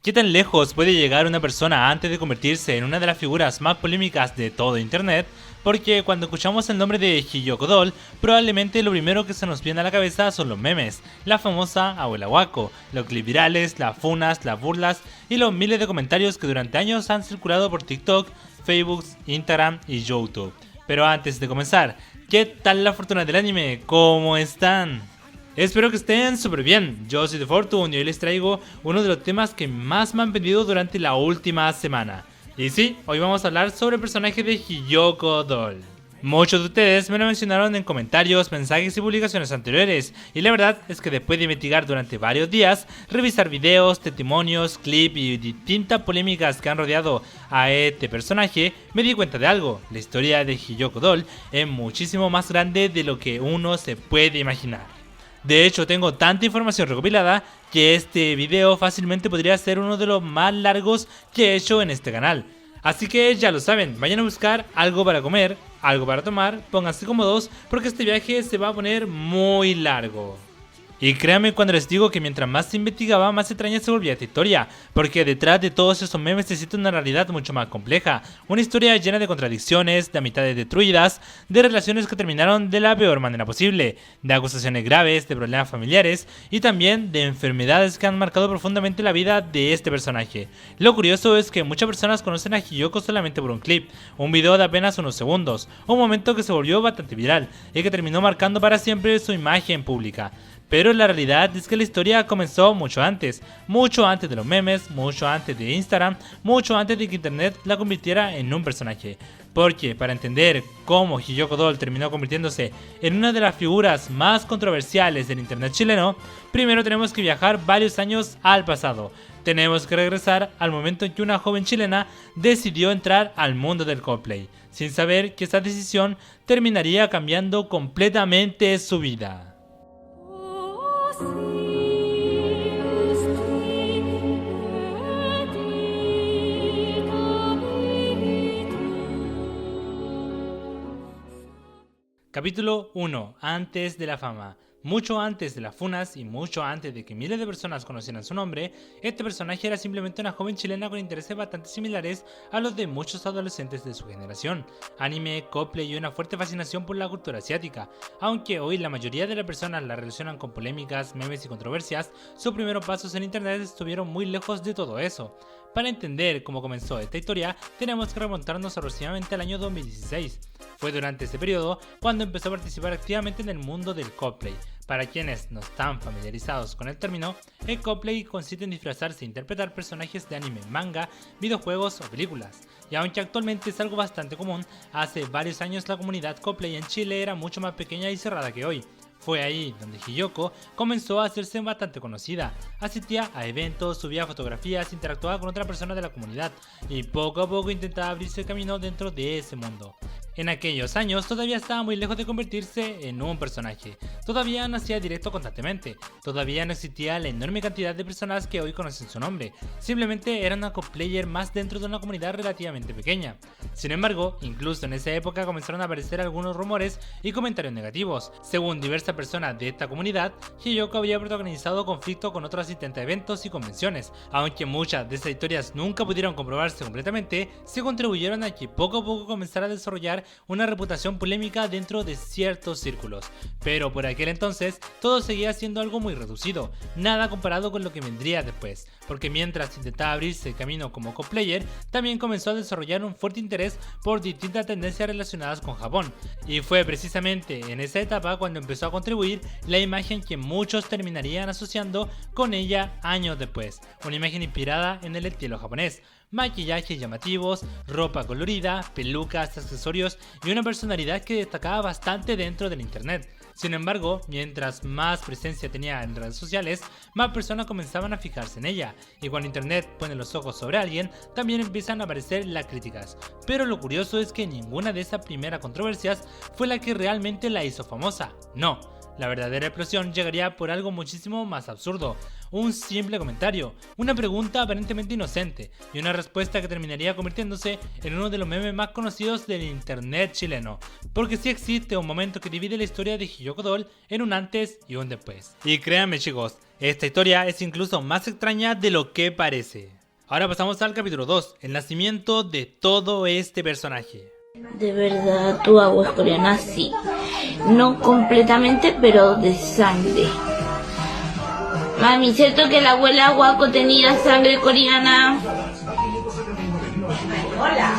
¿Qué tan lejos puede llegar una persona antes de convertirse en una de las figuras más polémicas de todo internet? Porque cuando escuchamos el nombre de Hiyoko Doll, probablemente lo primero que se nos viene a la cabeza son los memes, la famosa abuela Wako, los clips virales, las funas, las burlas y los miles de comentarios que durante años han circulado por TikTok, Facebook, Instagram y YouTube. Pero antes de comenzar, ¿qué tal la fortuna del anime? ¿Cómo están? Espero que estén súper bien. Yo soy The Fortune y hoy les traigo uno de los temas que más me han pedido durante la última semana. Y sí, hoy vamos a hablar sobre el personaje de Hiyoko Doll. Muchos de ustedes me lo mencionaron en comentarios, mensajes y publicaciones anteriores, y la verdad es que después de investigar durante varios días, revisar videos, testimonios, clips y distintas polémicas que han rodeado a este personaje, me di cuenta de algo: la historia de Hiyoko Doll es muchísimo más grande de lo que uno se puede imaginar. De hecho, tengo tanta información recopilada que este video fácilmente podría ser uno de los más largos que he hecho en este canal. Así que ya lo saben, vayan a buscar algo para comer, algo para tomar, pónganse cómodos porque este viaje se va a poner muy largo. Y créanme cuando les digo que mientras más se investigaba, más extraña se volvía esta historia, porque detrás de todos esos memes existe una realidad mucho más compleja, una historia llena de contradicciones, de amistades destruidas, de relaciones que terminaron de la peor manera posible, de acusaciones graves, de problemas familiares y también de enfermedades que han marcado profundamente la vida de este personaje. Lo curioso es que muchas personas conocen a Hiyoko solamente por un clip, un video de apenas unos segundos, un momento que se volvió bastante viral y que terminó marcando para siempre su imagen pública. Pero la realidad es que la historia comenzó mucho antes de los memes, mucho antes de Instagram, mucho antes de que internet la convirtiera en un personaje. Porque para entender cómo Hiyoko Doll terminó convirtiéndose en una de las figuras más controversiales del internet chileno, primero tenemos que viajar varios años al pasado. Tenemos que regresar al momento en que una joven chilena decidió entrar al mundo del cosplay, sin saber que esa decisión terminaría cambiando completamente su vida. Capítulo 1. Antes de la fama. Mucho antes de las funas y mucho antes de que miles de personas conocieran su nombre, este personaje era simplemente una joven chilena con intereses bastante similares a los de muchos adolescentes de su generación: anime, cosplay y una fuerte fascinación por la cultura asiática. Aunque hoy la mayoría de las personas la relacionan con polémicas, memes y controversias, sus primeros pasos en internet estuvieron muy lejos de todo eso. Para entender cómo comenzó esta historia, tenemos que remontarnos aproximadamente al año 2016. Fue durante ese periodo cuando empezó a participar activamente en el mundo del cosplay. Para quienes no están familiarizados con el término, el cosplay consiste en disfrazarse e interpretar personajes de anime, manga, videojuegos o películas. Y aunque actualmente es algo bastante común, hace varios años la comunidad cosplay en Chile era mucho más pequeña y cerrada que hoy. Fue ahí donde Hiyoko comenzó a hacerse bastante conocida. Asistía a eventos, subía fotografías, interactuaba con otra persona de la comunidad y poco a poco intentaba abrirse camino dentro de ese mundo. En aquellos años todavía estaba muy lejos de convertirse en un personaje, todavía no hacía directo constantemente, todavía no existía la enorme cantidad de personas que hoy conocen su nombre, simplemente era una cosplayer más dentro de una comunidad relativamente pequeña. Sin embargo, incluso en esa época comenzaron a aparecer algunos rumores y comentarios negativos. Según diversas personas de esta comunidad, Hiyoko había protagonizado conflictos con otros asistentes a eventos y convenciones. Aunque muchas de esas historias nunca pudieron comprobarse completamente, se contribuyeron a que poco a poco comenzara a desarrollar una reputación polémica dentro de ciertos círculos. Pero por aquel entonces todo seguía siendo algo muy reducido, nada comparado con lo que vendría después, porque mientras intentaba abrirse camino como cosplayer, también comenzó a desarrollar un fuerte interés por distintas tendencias relacionadas con Japón, y fue precisamente en esa etapa cuando empezó a contribuir la imagen que muchos terminarían asociando con ella años después, una imagen inspirada en el estilo japonés: maquillajes llamativos, ropa colorida, pelucas, accesorios y una personalidad que destacaba bastante dentro del internet. Sin embargo, mientras más presencia tenía en redes sociales, más personas comenzaban a fijarse en ella, y cuando internet pone los ojos sobre alguien, también empiezan a aparecer las críticas. Pero lo curioso es que ninguna de esas primeras controversias fue la que realmente la hizo famosa. No, la verdadera explosión llegaría por algo muchísimo más absurdo: un simple comentario, una pregunta aparentemente inocente y una respuesta que terminaría convirtiéndose en uno de los memes más conocidos del internet chileno. Porque sí existe un momento que divide la historia de Hiyoko Doll en un antes y un después. Y créanme chicos, esta historia es incluso más extraña de lo que parece. Ahora pasamos al capítulo 2, el nacimiento de todo este personaje. De verdad, tu agua es coreana, sí. No completamente, pero de sangre. Mami, ¿cierto que la abuela Guaco tenía sangre coreana? Hola,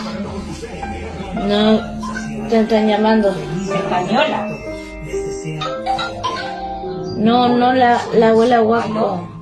No, te están llamando. española. No, la abuela Guaco.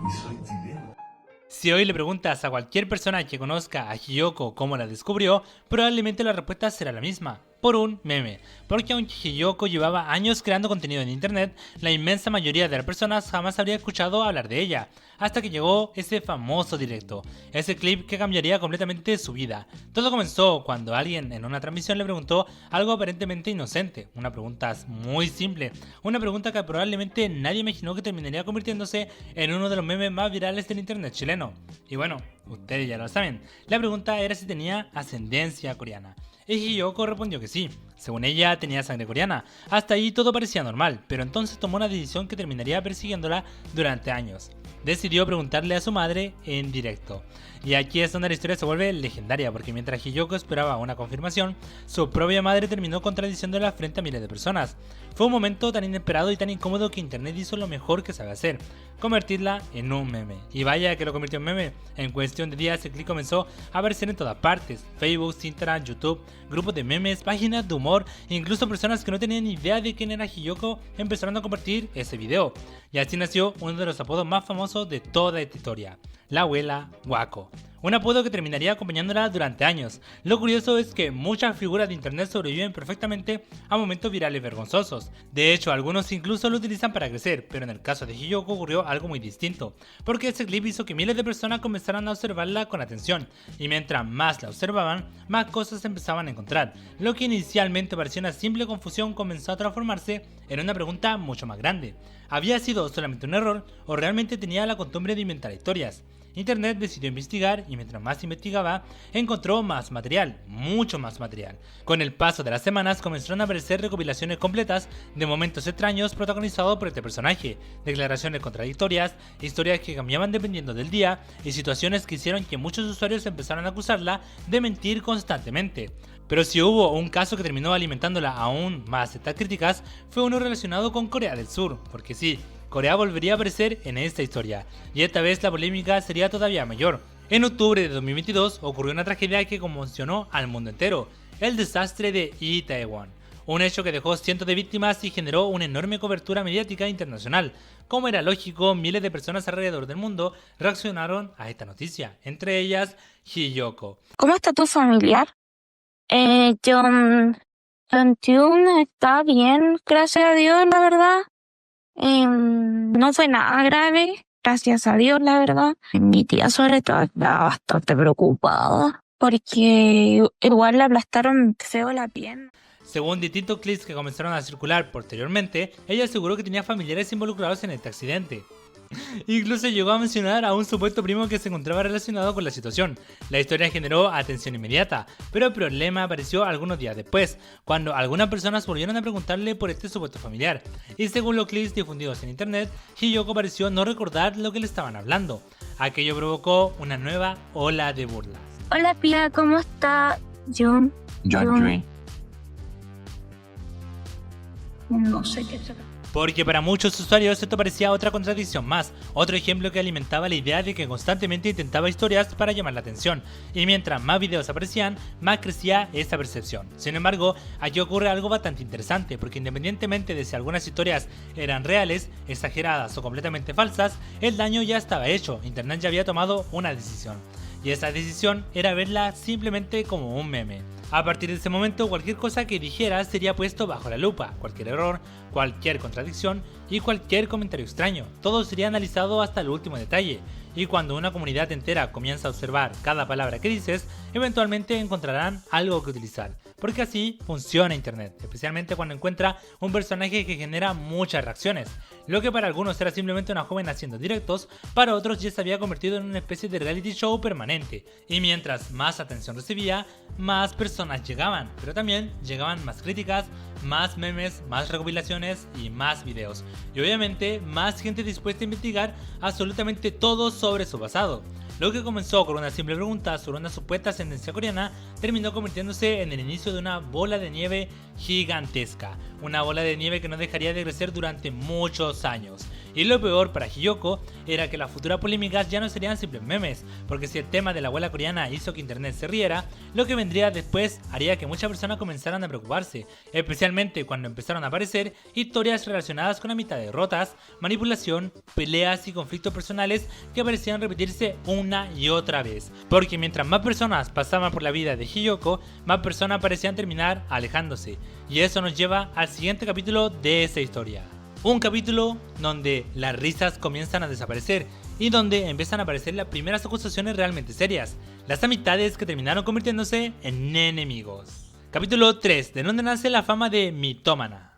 Si hoy le preguntas a cualquier persona que conozca a Hiyoko cómo la descubrió, probablemente la respuesta será la misma, por un meme. Porque aunque Hiyoko llevaba años creando contenido en internet, la inmensa mayoría de las personas jamás habría escuchado hablar de ella, hasta que llegó ese famoso directo, ese clip que cambiaría completamente su vida. Todo comenzó cuando alguien en una transmisión le preguntó algo aparentemente inocente, una pregunta muy simple, una pregunta que probablemente nadie imaginó que terminaría convirtiéndose en uno de los memes más virales del internet chileno. Y bueno, ustedes ya lo saben, la pregunta era si tenía ascendencia coreana. Y Hiyoko respondió que sí, según ella tenía sangre coreana. Hasta ahí todo parecía normal, pero entonces tomó una decisión que terminaría persiguiéndola durante años. Decidió preguntarle a su madre en directo. Y aquí es donde la historia se vuelve legendaria, porque mientras Hiyoko esperaba una confirmación, su propia madre terminó contradiciéndola frente a miles de personas. Fue un momento tan inesperado y tan incómodo que internet hizo lo mejor que sabe hacer, convertirla en un meme. Y vaya que lo convirtió en meme. En cuestión de días el clip comenzó a aparecer en todas partes: Facebook, Instagram, YouTube, grupos de memes, páginas de humor, e incluso personas que no tenían ni idea de quién era Hiyoko empezaron a compartir ese video. Y así nació uno de los apodos más famosos de toda esta historia: la abuela Guaco. Un apodo que terminaría acompañándola durante años. Lo curioso es que muchas figuras de internet sobreviven perfectamente a momentos virales vergonzosos. De hecho, algunos incluso lo utilizan para crecer, pero en el caso de Hiyoko ocurrió algo muy distinto, porque ese clip hizo que miles de personas comenzaran a observarla con atención, y mientras más la observaban, más cosas empezaban a encontrar. Lo que inicialmente parecía una simple confusión comenzó a transformarse en una pregunta mucho más grande. ¿Había sido solamente un error o realmente tenía la costumbre de inventar historias? Internet decidió investigar y mientras más investigaba, encontró más material, mucho más material. Con el paso de las semanas comenzaron a aparecer recopilaciones completas de momentos extraños protagonizados por este personaje, declaraciones contradictorias, historias que cambiaban dependiendo del día y situaciones que hicieron que muchos usuarios empezaran a acusarla de mentir constantemente. Pero si hubo un caso que terminó alimentándola aún más estas críticas, fue uno relacionado con Corea del Sur, porque sí, Corea volvería a aparecer en esta historia, y esta vez la polémica sería todavía mayor. En octubre de 2022 ocurrió una tragedia que conmocionó al mundo entero: el desastre de Itaewon, un hecho que dejó cientos de víctimas y generó una enorme cobertura mediática internacional. Como era lógico, miles de personas alrededor del mundo reaccionaron a esta noticia, entre ellas Hiyoko. ¿Cómo está tu familiar? John 21 está bien, gracias a Dios, la verdad. No fue nada grave, gracias a Dios, la verdad. Mi tía sobre todo está bastante preocupada porque igual le aplastaron feo la pierna. Según distintos clips que comenzaron a circular posteriormente, ella aseguró que tenía familiares involucrados en este accidente. Incluso llegó a mencionar a un supuesto primo que se encontraba relacionado con la situación. La historia generó atención inmediata, pero el problema apareció algunos días después, cuando algunas personas volvieron a preguntarle por este supuesto familiar. Y según los clips difundidos en internet, Hiyoko pareció no recordar lo que le estaban hablando. Aquello provocó una nueva ola de burlas. Hola, Pia, ¿cómo está John? John. No sé qué será. Porque para muchos usuarios esto parecía otra contradicción más, otro ejemplo que alimentaba la idea de que constantemente intentaba historias para llamar la atención, y mientras más videos aparecían, más crecía esa percepción. Sin embargo, aquí ocurre algo bastante interesante, porque independientemente de si algunas historias eran reales, exageradas o completamente falsas, el daño ya estaba hecho. Internet ya había tomado una decisión, y esa decisión era verla simplemente como un meme. A partir de ese momento, cualquier cosa que dijera sería puesto bajo la lupa, cualquier error, cualquier contradicción y cualquier comentario extraño. Todo sería analizado hasta el último detalle, y cuando una comunidad entera comienza a observar cada palabra que dices, eventualmente encontrarán algo que utilizar. Porque así funciona internet, especialmente cuando encuentra un personaje que genera muchas reacciones. Lo que para algunos era simplemente una joven haciendo directos, para otros ya se había convertido en una especie de reality show permanente. Y mientras más atención recibía, más personas llegaban, pero también llegaban más críticas, más memes, más recopilaciones y más videos. Y obviamente más gente dispuesta a investigar absolutamente todo sobre su pasado. Lo que comenzó con una simple pregunta sobre una supuesta ascendencia coreana terminó convirtiéndose en el inicio de una bola de nieve gigantesca, una bola de nieve que no dejaría de crecer durante muchos años. Y lo peor para Hiyoko era que las futuras polémicas ya no serían simples memes, porque si el tema de la abuela coreana hizo que internet se riera, lo que vendría después haría que muchas personas comenzaran a preocuparse, especialmente cuando empezaron a aparecer historias relacionadas con amistades rotas, manipulación, peleas y conflictos personales que parecían repetirse una y otra vez, porque mientras más personas pasaban por la vida de Hiyoko, más personas parecían terminar alejándose, y eso nos lleva al siguiente capítulo de esa historia. Un capítulo donde las risas comienzan a desaparecer y donde empiezan a aparecer las primeras acusaciones realmente serias, las amistades que terminaron convirtiéndose en enemigos. Capítulo 3, de donde nace la fama de mitómana.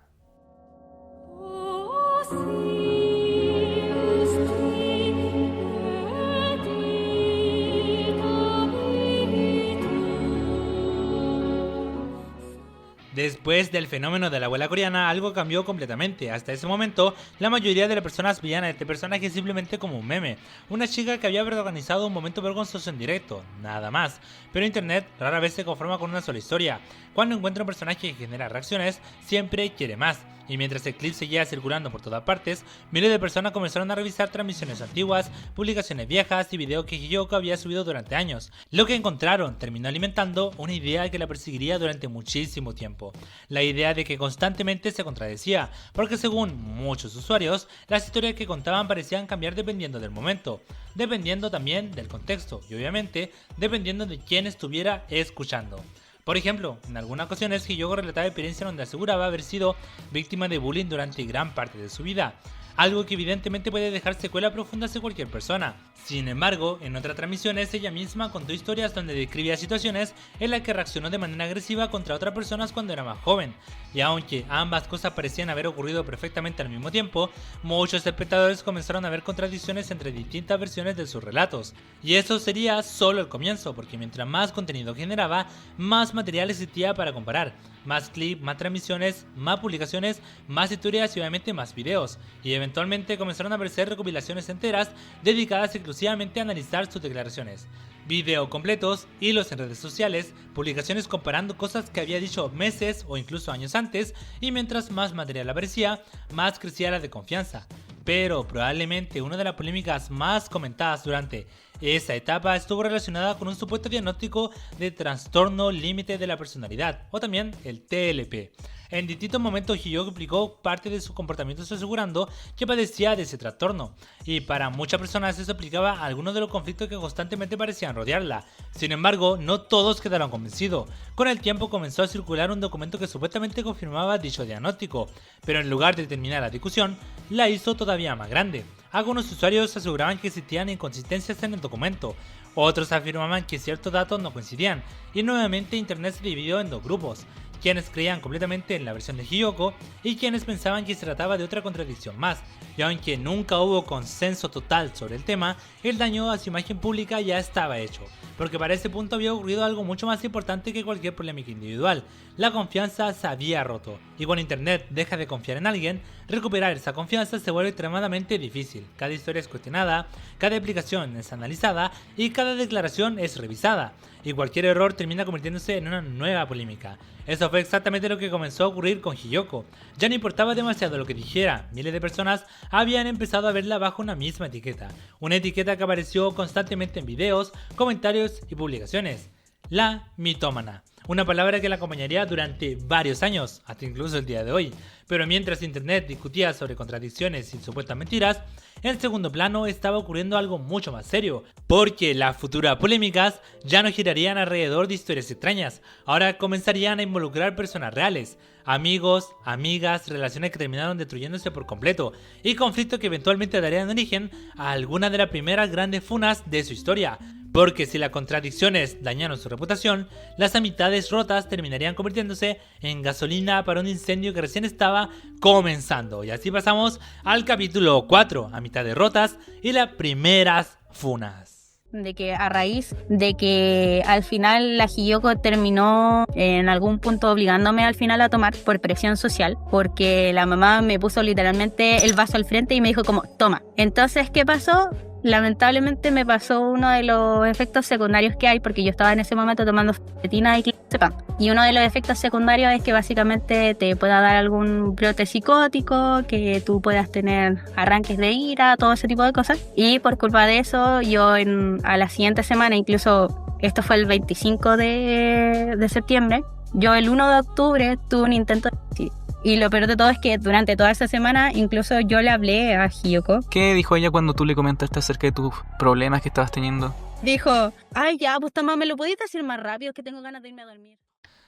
Después del fenómeno de la abuela coreana, algo cambió completamente. Hasta ese momento, la mayoría de las personas veían a este personaje simplemente como un meme, una chica que había protagonizado un momento vergonzoso en directo, nada más. Pero internet rara vez se conforma con una sola historia. Cuando encuentra un personaje que genera reacciones, siempre quiere más. Y mientras el clip seguía circulando por todas partes, miles de personas comenzaron a revisar transmisiones antiguas, publicaciones viejas y videos que Hiyoko había subido durante años. Lo que encontraron terminó alimentando una idea que la perseguiría durante muchísimo tiempo. La idea de que constantemente se contradecía, porque según muchos usuarios, las historias que contaban parecían cambiar dependiendo del momento, dependiendo también del contexto y obviamente dependiendo de quién estuviera escuchando. Por ejemplo, en algunas ocasiones Hiyoko relataba experiencias donde aseguraba haber sido víctima de bullying durante gran parte de su vida, algo que evidentemente puede dejar secuelas profundas en cualquier persona. Sin embargo, en otras transmisiones ella misma contó historias donde describía situaciones en las que reaccionó de manera agresiva contra otras personas cuando era más joven, y aunque ambas cosas parecían haber ocurrido perfectamente al mismo tiempo, muchos espectadores comenzaron a ver contradicciones entre distintas versiones de sus relatos. Y eso sería solo el comienzo, porque mientras más contenido generaba, más material existía para comparar. Más clips, más transmisiones, más publicaciones, más historias y obviamente más videos. Y eventualmente comenzaron a aparecer recopilaciones enteras dedicadas exclusivamente a analizar sus declaraciones. Videos completos, hilos en redes sociales, publicaciones comparando cosas que había dicho meses o incluso años antes, y mientras más material aparecía, más crecía la desconfianza. Pero probablemente una de las polémicas más comentadas durante esa etapa estuvo relacionada con un supuesto diagnóstico de trastorno límite de la personalidad, o también el TLP. En distintos momentos Hiyoko explicó parte de sus comportamientos asegurando que padecía de ese trastorno, y para muchas personas eso explicaba algunos de los conflictos que constantemente parecían rodearla. Sin embargo, no todos quedaron convencidos. Con el tiempo comenzó a circular un documento que supuestamente confirmaba dicho diagnóstico, pero en lugar de terminar la discusión, la hizo todavía más grande. Algunos usuarios aseguraban que existían inconsistencias en el documento, otros afirmaban que ciertos datos no coincidían, y nuevamente internet se dividió en dos grupos: quienes creían completamente en la versión de Hiyoko y quienes pensaban que se trataba de otra contradicción más. Y aunque nunca hubo consenso total sobre el tema, el daño a su imagen pública ya estaba hecho, porque para ese punto había ocurrido algo mucho más importante que cualquier polémica individual: la confianza se había roto, y cuando internet deja de confiar en alguien, recuperar esa confianza se vuelve extremadamente difícil. Cada historia es cuestionada, cada explicación es analizada y cada declaración es revisada, y cualquier error termina convirtiéndose en una nueva polémica. Eso fue exactamente lo que comenzó a ocurrir con Hiyoko. Ya no importaba demasiado lo que dijera, miles de personas habían empezado a verla bajo una misma etiqueta, una etiqueta que apareció constantemente en videos, comentarios y publicaciones: la mitómana. Una palabra que la acompañaría durante varios años, hasta incluso el día de hoy. Pero mientras internet discutía sobre contradicciones y supuestas mentiras, en segundo plano estaba ocurriendo algo mucho más serio, porque las futuras polémicas ya no girarían alrededor de historias extrañas, ahora comenzarían a involucrar personas reales, amigos, amigas, relaciones que terminaron destruyéndose por completo, y conflictos que eventualmente darían origen a algunas de las primeras grandes funas de su historia. Porque si las contradicciones dañaron su reputación, las amistades rotas terminarían convirtiéndose en gasolina para un incendio que recién estaba comenzando. Y así pasamos al capítulo 4, amistades rotas y las primeras funas. De que a raíz de que al final la Hiyoko terminó en algún punto obligándome al final a tomar por presión social, porque la mamá me puso literalmente el vaso al frente y me dijo como, toma. Entonces, ¿qué pasó? lamentablemente me pasó uno de los efectos secundarios que hay, porque yo estaba en ese momento tomando fetina y clonazepam. Y uno de los efectos secundarios es que básicamente te pueda dar algún brote psicótico, que tú puedas tener arranques de ira, todo ese tipo de cosas. Y por culpa de eso, yo a la siguiente semana, incluso esto fue el 25 de septiembre, yo el 1 de octubre tuve un intento de suicidio. Y lo peor de todo es que durante toda esa semana incluso yo le hablé a Hiyoko. ¿Qué dijo ella cuando tú le comentaste acerca de tus problemas que estabas teniendo? Dijo, ay ya, pues toma, ¿me lo podías decir más rápido? Que tengo ganas de irme a dormir.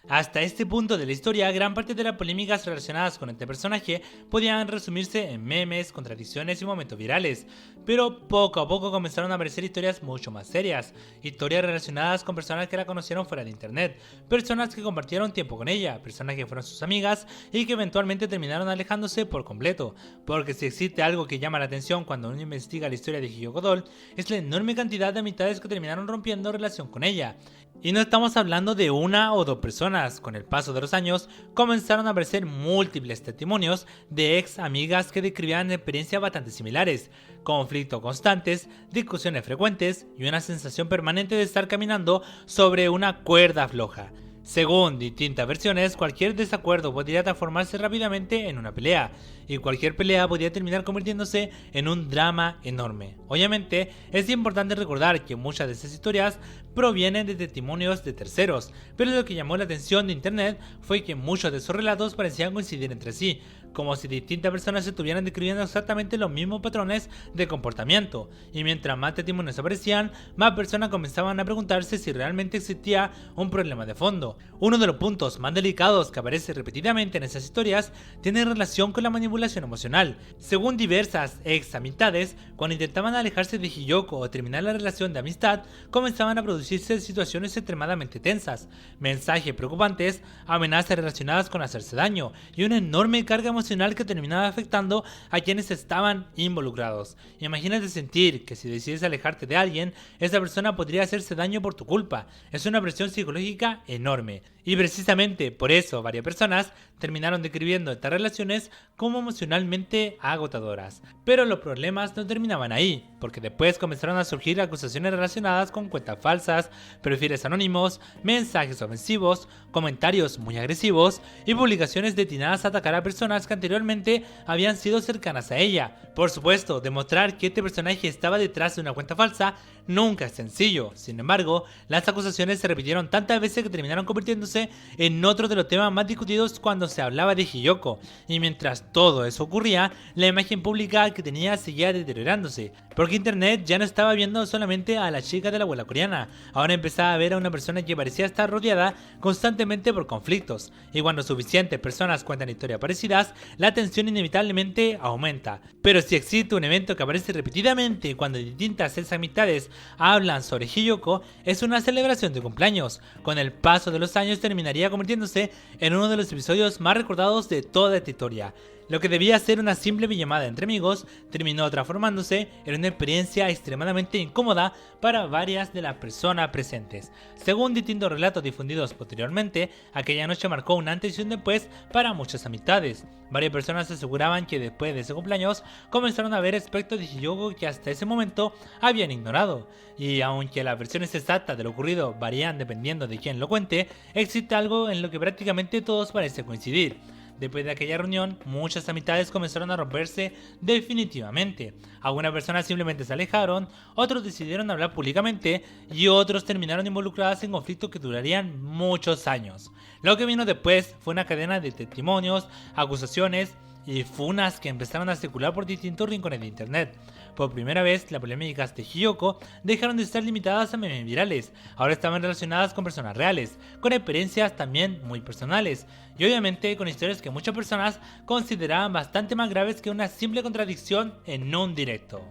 Hasta este punto de la historia, gran parte de las polémicas relacionadas con este personaje podían resumirse en memes, contradicciones y momentos virales, pero poco a poco comenzaron a aparecer historias mucho más serias, historias relacionadas con personas que la conocieron fuera de internet, personas que compartieron tiempo con ella, personas que fueron sus amigas y que eventualmente terminaron alejándose por completo, porque si existe algo que llama la atención cuando uno investiga la historia de Hiyoko Doll, es la enorme cantidad de amistades que terminaron rompiendo relación con ella. Y no estamos hablando de una o dos personas. Con el paso de los años comenzaron a aparecer múltiples testimonios de ex amigas que describían experiencias bastante similares, conflictos constantes, discusiones frecuentes y una sensación permanente de estar caminando sobre una cuerda floja. Según distintas versiones, cualquier desacuerdo podría transformarse rápidamente en una pelea, y cualquier pelea podría terminar convirtiéndose en un drama enorme. Obviamente, es importante recordar que muchas de esas historias provienen de testimonios de terceros, pero lo que llamó la atención de internet fue que muchos de esos relatos parecían coincidir entre sí, como si distintas personas estuvieran describiendo exactamente los mismos patrones de comportamiento, y mientras más testimonios aparecían, más personas comenzaban a preguntarse si realmente existía un problema de fondo. Uno de los puntos más delicados que aparece repetidamente en esas historias tiene relación con la manipulación emocional. Según diversas ex amistades, cuando intentaban alejarse de Hiyoko o terminar la relación de amistad, comenzaban a producirse situaciones extremadamente tensas, mensajes preocupantes, amenazas relacionadas con hacerse daño y una enorme carga emocional que terminaba afectando a quienes estaban involucrados. Imagínate sentir que si decides alejarte de alguien, esa persona podría hacerse daño por tu culpa. Es una presión psicológica enorme. Y precisamente por eso varias personas terminaron describiendo estas relaciones como emocionalmente agotadoras. Pero los problemas no terminaban ahí, porque después comenzaron a surgir acusaciones relacionadas con cuentas falsas, perfiles anónimos, mensajes ofensivos, comentarios muy agresivos y publicaciones destinadas a atacar a personas que anteriormente habían sido cercanas a ella. Por supuesto, demostrar que este personaje estaba detrás de una cuenta falsa nunca es sencillo. Sin embargo, las acusaciones se repitieron tantas veces que terminaron convirtiéndose en otro de los temas más discutidos cuando se hablaba de Hiyoko. Y mientras todo eso ocurría, la imagen pública que tenía seguía deteriorándose, porque internet ya no estaba viendo solamente a la chica de la abuela coreana, ahora empezaba a ver a una persona que parecía estar rodeada constantemente por conflictos, y cuando suficientes personas cuentan historias parecidas, la tensión inevitablemente aumenta. Pero si existe un evento que aparece repetidamente cuando distintas ex amistades hablan sobre Hiyoko, es una celebración de cumpleaños. Con el paso de los años terminaría convirtiéndose en uno de los episodios más recordados de toda esta historia. Lo que debía ser una simple llamada entre amigos terminó transformándose en una experiencia extremadamente incómoda para varias de las personas presentes. Según distintos relatos difundidos posteriormente, aquella noche marcó un antes y un después para muchas amistades. Varias personas aseguraban que después de ese cumpleaños comenzaron a ver aspectos de Hiyoko que hasta ese momento habían ignorado. Y aunque las versiones exactas de lo ocurrido varían dependiendo de quién lo cuente, existe algo en lo que prácticamente todos parecen coincidir. Después de aquella reunión, muchas amistades comenzaron a romperse definitivamente. Algunas personas simplemente se alejaron, otros decidieron hablar públicamente y otros terminaron involucradas en conflictos que durarían muchos años. Lo que vino después fue una cadena de testimonios, acusaciones y funas que empezaron a circular por distintos rincones de internet. Por primera vez, las polémicas de Hiyoko dejaron de estar limitadas a memes virales, ahora estaban relacionadas con personas reales, con experiencias también muy personales, y obviamente con historias que muchas personas consideraban bastante más graves que una simple contradicción en un directo.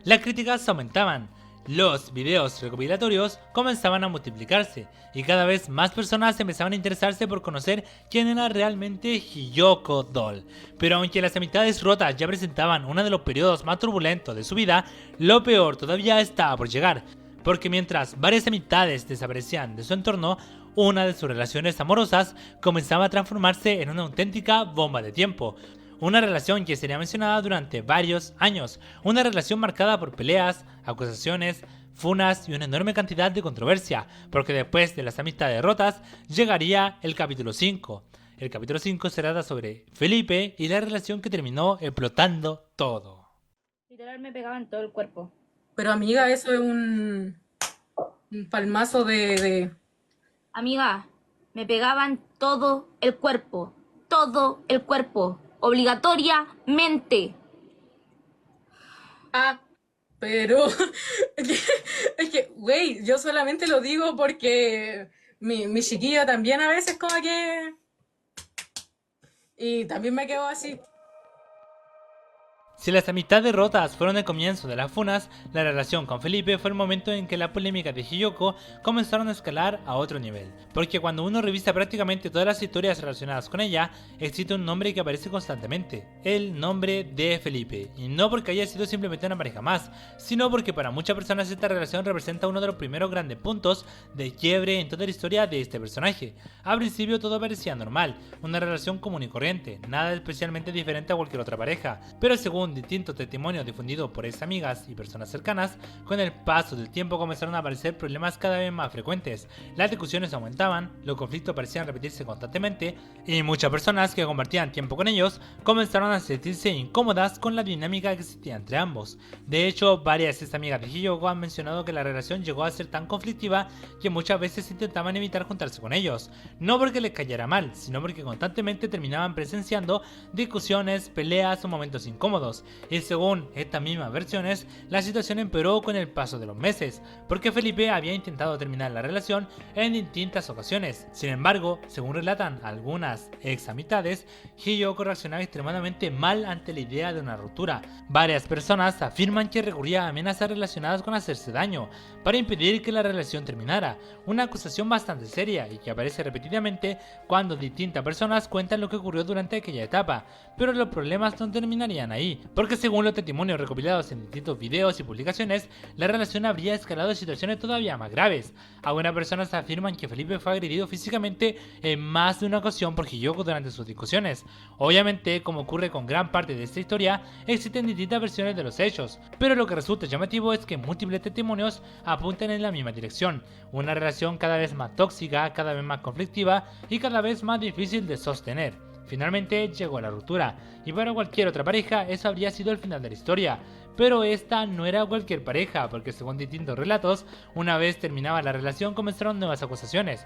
Las críticas aumentaban. Los videos recopilatorios comenzaban a multiplicarse y cada vez más personas empezaban a interesarse por conocer quién era realmente Hiyoko Doll. Pero aunque las amistades rotas ya presentaban uno de los periodos más turbulentos de su vida, lo peor todavía estaba por llegar, porque mientras varias amistades desaparecían de su entorno, una de sus relaciones amorosas comenzaba a transformarse en una auténtica bomba de tiempo. Una relación que sería mencionada durante varios años, una relación marcada por peleas, acusaciones, funas y una enorme cantidad de controversia, porque después de las amistades rotas llegaría el capítulo 5. El capítulo 5 se trata sobre Felipe y la relación que terminó explotando todo. Literal me pegaban todo el cuerpo. Pero amiga, eso es un palmazo de... Amiga, me pegaban todo el cuerpo, obligatoriamente. Ah, pero... es que, güey, yo solamente lo digo porque mi chiquilla también a veces como que... Y también me quedo así. Si las amistades rotas fueron el comienzo de las funas, la relación con Felipe fue el momento en que las polémicas de Hiyoko comenzaron a escalar a otro nivel. Porque cuando uno revisa prácticamente todas las historias relacionadas con ella, existe un nombre que aparece constantemente: el nombre de Felipe. Y no porque haya sido simplemente una pareja más, sino porque para muchas personas esta relación representa uno de los primeros grandes puntos de quiebre en toda la historia de este personaje. Al principio todo parecía normal, una relación común y corriente, nada especialmente diferente a cualquier otra pareja, pero según distintos testimonios difundidos por ex amigas y personas cercanas, con el paso del tiempo comenzaron a aparecer problemas cada vez más frecuentes, las discusiones aumentaban, los conflictos parecían repetirse constantemente y muchas personas que compartían tiempo con ellos comenzaron a sentirse incómodas con la dinámica que existía entre ambos. De hecho, varias ex amigas de Hiyoko han mencionado que la relación llegó a ser tan conflictiva que muchas veces intentaban evitar juntarse con ellos, no porque les cayera mal, sino porque constantemente terminaban presenciando discusiones, peleas o momentos incómodos. Y según estas mismas versiones, la situación empeoró con el paso de los meses, porque Felipe había intentado terminar la relación en distintas ocasiones. Sin embargo, según relatan algunas ex amistades, Hiyoko reaccionaba extremadamente mal ante la idea de una ruptura. Varias personas afirman que recurría a amenazas relacionadas con hacerse daño para impedir que la relación terminara, una acusación bastante seria y que aparece repetidamente cuando distintas personas cuentan lo que ocurrió durante aquella etapa. Pero los problemas no terminarían ahí, porque según los testimonios recopilados en distintos videos y publicaciones, la relación habría escalado a situaciones todavía más graves. Algunas personas afirman que Felipe fue agredido físicamente en más de una ocasión por Hiyoko durante sus discusiones. Obviamente, como ocurre con gran parte de esta historia, existen distintas versiones de los hechos, pero lo que resulta llamativo es que múltiples testimonios apuntan en la misma dirección: una relación cada vez más tóxica, cada vez más conflictiva y cada vez más difícil de sostener. Finalmente llegó la ruptura, y para cualquier otra pareja eso habría sido el final de la historia. Pero esta no era cualquier pareja, porque según distintos relatos, una vez terminada la relación comenzaron nuevas acusaciones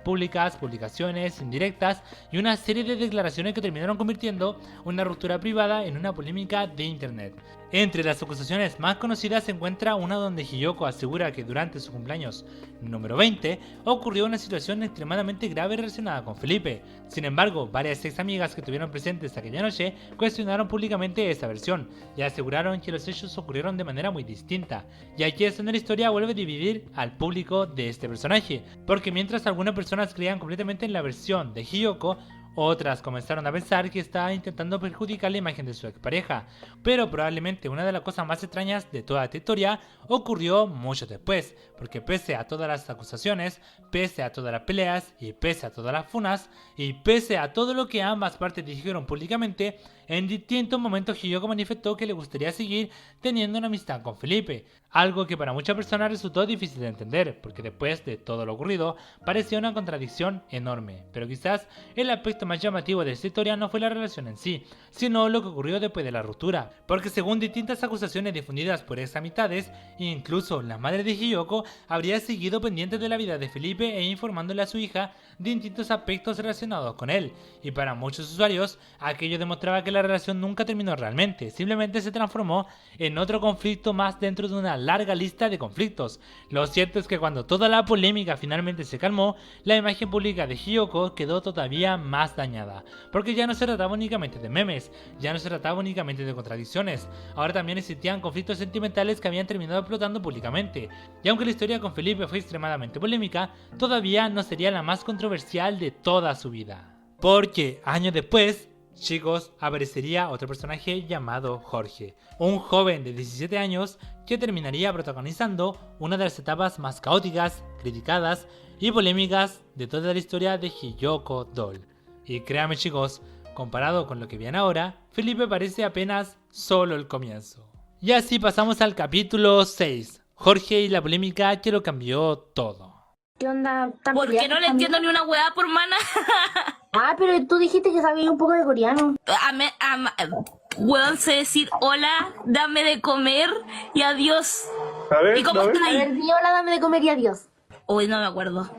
públicas, publicaciones indirectas y una serie de declaraciones que terminaron convirtiendo una ruptura privada en una polémica de internet. Entre las acusaciones más conocidas se encuentra una donde Hiyoko asegura que durante su cumpleaños número 20 ocurrió una situación extremadamente grave relacionada con Felipe. Sin embargo, varias ex amigas que estuvieron presentes aquella noche cuestionaron públicamente esa versión y aseguraron que los hechos ocurrieron de manera muy distinta. Y aquí es donde la historia vuelve a dividir al público de este personaje, porque mientras algunas personas creían completamente en la versión de Hiyoko, otras comenzaron a pensar que estaba intentando perjudicar la imagen de su expareja. Pero probablemente una de las cosas más extrañas de toda esta historia ocurrió mucho después, porque pese a todas las acusaciones, pese a todas las peleas y pese a todas las funas y pese a todo lo que ambas partes dijeron públicamente, en distintos momentos Hiyoko manifestó que le gustaría seguir teniendo una amistad con Felipe, algo que para muchas personas resultó difícil de entender, porque después de todo lo ocurrido parecía una contradicción enorme. Pero quizás el aspecto más llamativo de esta historia no fue la relación en sí, sino lo que ocurrió después de la ruptura, porque según distintas acusaciones difundidas por ex amistades, incluso la madre de Hiyoko habría seguido pendiente de la vida de Felipe e informándole a su hija de distintos aspectos relacionados con él, y para muchos usuarios aquello demostraba que la relación nunca terminó realmente, simplemente se transformó en otro conflicto más dentro de una larga lista de conflictos. Lo cierto es que cuando toda la polémica finalmente se calmó, la imagen pública de Hiyoko quedó todavía más dañada, porque ya no se trataba únicamente de memes, ya no se trataba únicamente de contradicciones, ahora también existían conflictos sentimentales que habían terminado explotando públicamente, y aunque la historia con Felipe fue extremadamente polémica, todavía no sería la más controversial de toda su vida, porque años después, chicos, aparecería otro personaje llamado Jorge, un joven de 17 años que terminaría protagonizando una de las etapas más caóticas, criticadas y polémicas de toda la historia de Hiyoko Doll. Y créanme chicos, Comparado con lo que viene ahora, Felipe parece apenas solo el comienzo. Y así pasamos al capítulo 6, Jorge y la polémica que lo cambió todo. ¿Qué onda? ¿Por qué no le entiendo ni una hueá por mana? Ah, pero tú dijiste que sabías un poco de coreano. Weón, sé decir hola, dame de comer y adiós. A ver, ¿Y cómo a ver. estás A ver, ahí? di hola, dame de comer y adiós. Hoy no me acuerdo.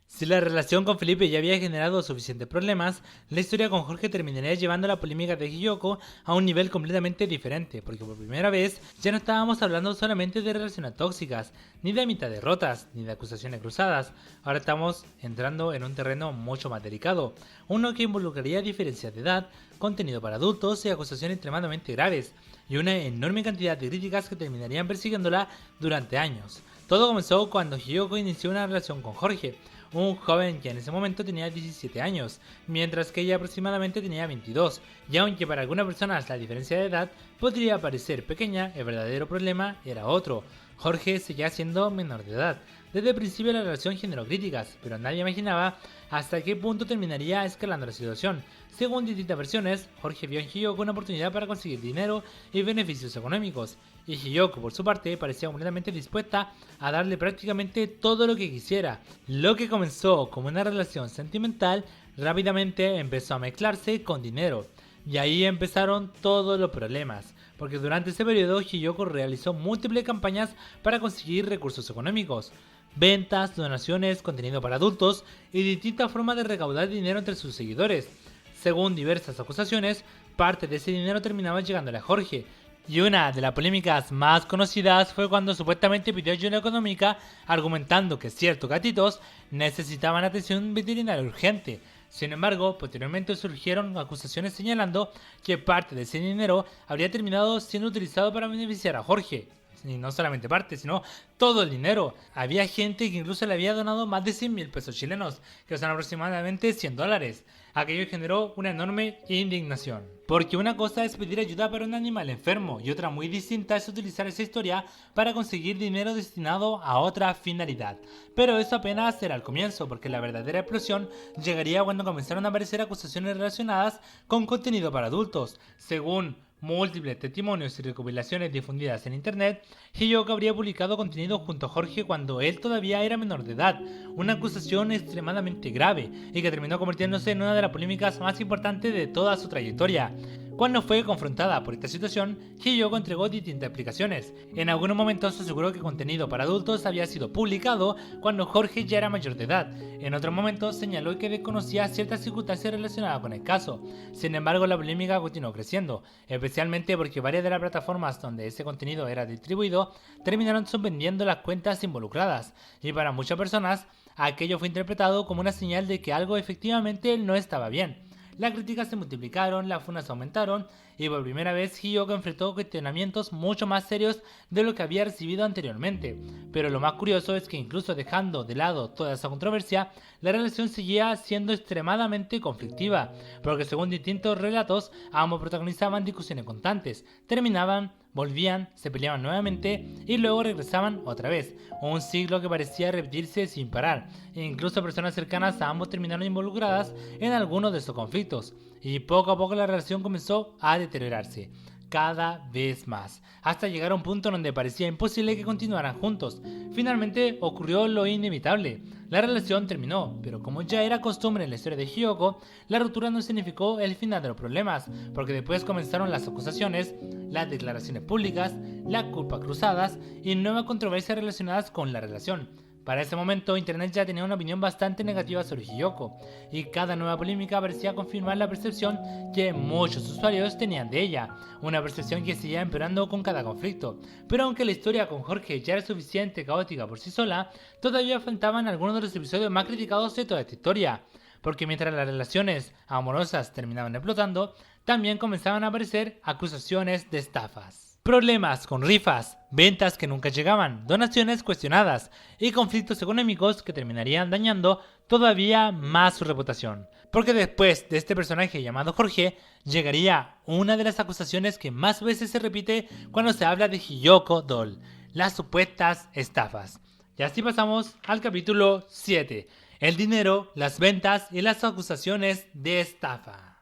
Si la relación con Felipe ya había generado suficientes problemas, la historia con Jorge terminaría llevando la polémica de Hiyoko a un nivel completamente diferente, porque por primera vez ya no estábamos hablando solamente de relaciones tóxicas, ni de amistades rotas, ni de acusaciones cruzadas. Ahora estamos entrando en un terreno mucho más delicado, uno que involucraría diferencias de edad, contenido para adultos y acusaciones extremadamente graves, y una enorme cantidad de críticas que terminarían persiguiéndola durante años. Todo comenzó cuando Hiyoko inició una relación con Jorge, un joven que en ese momento tenía 17 años, mientras que ella aproximadamente tenía 22, y aunque para algunas personas la diferencia de edad podría parecer pequeña, el verdadero problema era otro. Jorge seguía siendo menor de edad. Desde el principio la relación generó críticas, pero nadie imaginaba hasta qué punto terminaría escalando la situación. Según distintas versiones, Jorge vio en Hiyoko una oportunidad para conseguir dinero y beneficios económicos, y Hiyoko por su parte parecía completamente dispuesta a darle prácticamente todo lo que quisiera. Lo que comenzó como una relación sentimental rápidamente empezó a mezclarse con dinero, y ahí empezaron todos los problemas, porque durante ese periodo Hiyoko realizó múltiples campañas para conseguir recursos económicos, ventas, donaciones, contenido para adultos y distintas formas de recaudar dinero entre sus seguidores. Según diversas acusaciones, parte de ese dinero terminaba llegándole a Jorge, y una de las polémicas más conocidas fue cuando supuestamente pidió ayuda económica argumentando que ciertos gatitos necesitaban atención veterinaria urgente. Sin embargo, posteriormente surgieron acusaciones señalando que parte de ese dinero habría terminado siendo utilizado para beneficiar a Jorge. Y no solamente parte, sino todo el dinero. Había gente que incluso le había donado más de 100.000 pesos chilenos, que son aproximadamente $100. Aquello generó una enorme indignación. Porque una cosa es pedir ayuda para un animal enfermo y otra muy distinta es utilizar esa historia para conseguir dinero destinado a otra finalidad. Pero eso apenas era el comienzo, porque la verdadera explosión llegaría cuando comenzaron a aparecer acusaciones relacionadas con contenido para adultos. Según múltiples testimonios y recopilaciones difundidas en internet, Hiyoko habría publicado contenido junto a Jorge cuando él todavía era menor de edad, una acusación extremadamente grave y que terminó convirtiéndose en una de las polémicas más importantes de toda su trayectoria. Cuando fue confrontada por esta situación, Hiyoko entregó distintas explicaciones. En algunos momentos aseguró que contenido para adultos había sido publicado cuando Jorge ya era mayor de edad. En otros momentos señaló que desconocía ciertas circunstancias relacionadas con el caso. Sin embargo, la polémica continuó creciendo, especialmente porque varias de las plataformas donde ese contenido era distribuido terminaron suspendiendo las cuentas involucradas, y para muchas personas aquello fue interpretado como una señal de que algo efectivamente no estaba bien. Las críticas se multiplicaron, las funas aumentaron y por primera vez Hiyoko enfrentó cuestionamientos mucho más serios de lo que había recibido anteriormente. Pero lo más curioso es que incluso dejando de lado toda esa controversia, la relación seguía siendo extremadamente conflictiva, porque según distintos relatos, ambos protagonizaban discusiones constantes, terminaban, volvían, se peleaban nuevamente y luego regresaban otra vez, un ciclo que parecía repetirse sin parar, e incluso personas cercanas a ambos terminaron involucradas en algunos de esos conflictos, y poco a poco la relación comenzó a deteriorarse, cada vez más, hasta llegar a un punto donde parecía imposible que continuaran juntos. Finalmente ocurrió lo inevitable, la relación terminó, pero como ya era costumbre en la historia de Hiyoko, la ruptura no significó el final de los problemas, porque después comenzaron las acusaciones, las declaraciones públicas, las culpas cruzadas y nuevas controversias relacionadas con la relación. Para ese momento, Internet ya tenía una opinión bastante negativa sobre Hiyoko, y cada nueva polémica parecía confirmar la percepción que muchos usuarios tenían de ella, una percepción que seguía empeorando con cada conflicto. Pero aunque la historia con Jorge ya era suficiente caótica por sí sola, todavía faltaban algunos de los episodios más criticados de toda esta historia, porque mientras las relaciones amorosas terminaban explotando, también comenzaban a aparecer acusaciones de estafas. Problemas con rifas, ventas que nunca llegaban, donaciones cuestionadas y conflictos económicos que terminarían dañando todavía más su reputación. Porque después de este personaje llamado Jorge, llegaría una de las acusaciones que más veces se repite cuando se habla de Hiyoko Doll, las supuestas estafas. Y así pasamos al capítulo 7, el dinero, las ventas y las acusaciones de estafa.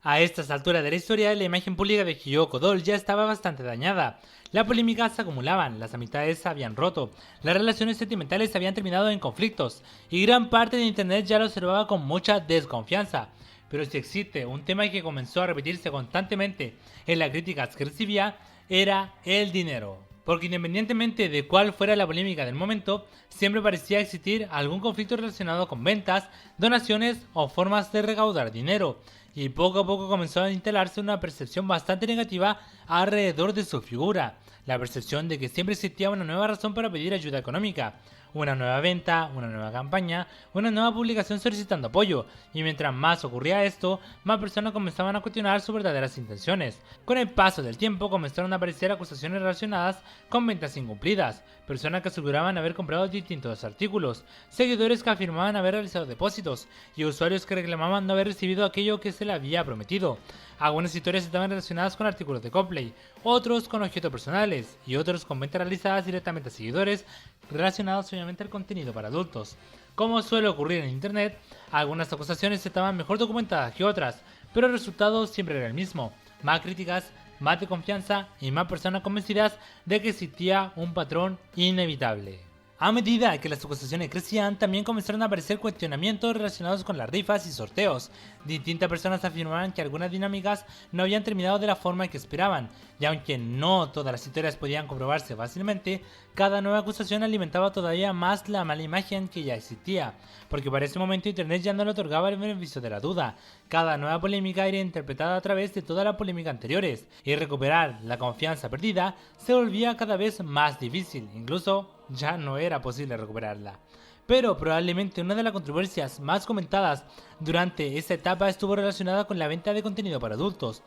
A estas alturas de la historia, la imagen pública de Hiyoko Doll ya estaba bastante dañada. Las polémicas se acumulaban, las amistades se habían roto, las relaciones sentimentales habían terminado en conflictos, y gran parte de internet ya lo observaba con mucha desconfianza. Pero si existe un tema que comenzó a repetirse constantemente en las críticas que recibía, era el dinero. Porque independientemente de cuál fuera la polémica del momento, siempre parecía existir algún conflicto relacionado con ventas, donaciones o formas de recaudar dinero. Y poco a poco comenzó a instalarse una percepción bastante negativa alrededor de su figura. La percepción de que siempre existía una nueva razón para pedir ayuda económica, una nueva venta, una nueva campaña, una nueva publicación solicitando apoyo, y mientras más ocurría esto, más personas comenzaban a cuestionar sus verdaderas intenciones. Con el paso del tiempo comenzaron a aparecer acusaciones relacionadas con ventas incumplidas, personas que aseguraban haber comprado distintos artículos, seguidores que afirmaban haber realizado depósitos, y usuarios que reclamaban no haber recibido aquello que se le había prometido. Algunas historias estaban relacionadas con artículos de Coldplay, otros con objetos personales, y otros con ventas realizadas directamente a seguidores, relacionados obviamente al contenido para adultos. Como suele ocurrir en internet, algunas acusaciones estaban mejor documentadas que otras, pero el resultado siempre era el mismo: más críticas, más de confianza y más personas convencidas de que existía un patrón inevitable. A medida que las acusaciones crecían, también comenzaron a aparecer cuestionamientos relacionados con las rifas y sorteos. Distintas personas afirmaban que algunas dinámicas no habían terminado de la forma que esperaban, y aunque no todas las historias podían comprobarse fácilmente, cada nueva acusación alimentaba todavía más la mala imagen que ya existía, porque para ese momento internet ya no le otorgaba el beneficio de la duda. Cada nueva polémica era interpretada a través de todas las polémicas anteriores, y recuperar la confianza perdida se volvía cada vez más difícil, incluso ya no era posible recuperarla. Pero probablemente una de las controversias más comentadas durante esta etapa estuvo relacionada con la venta de contenido para adultos.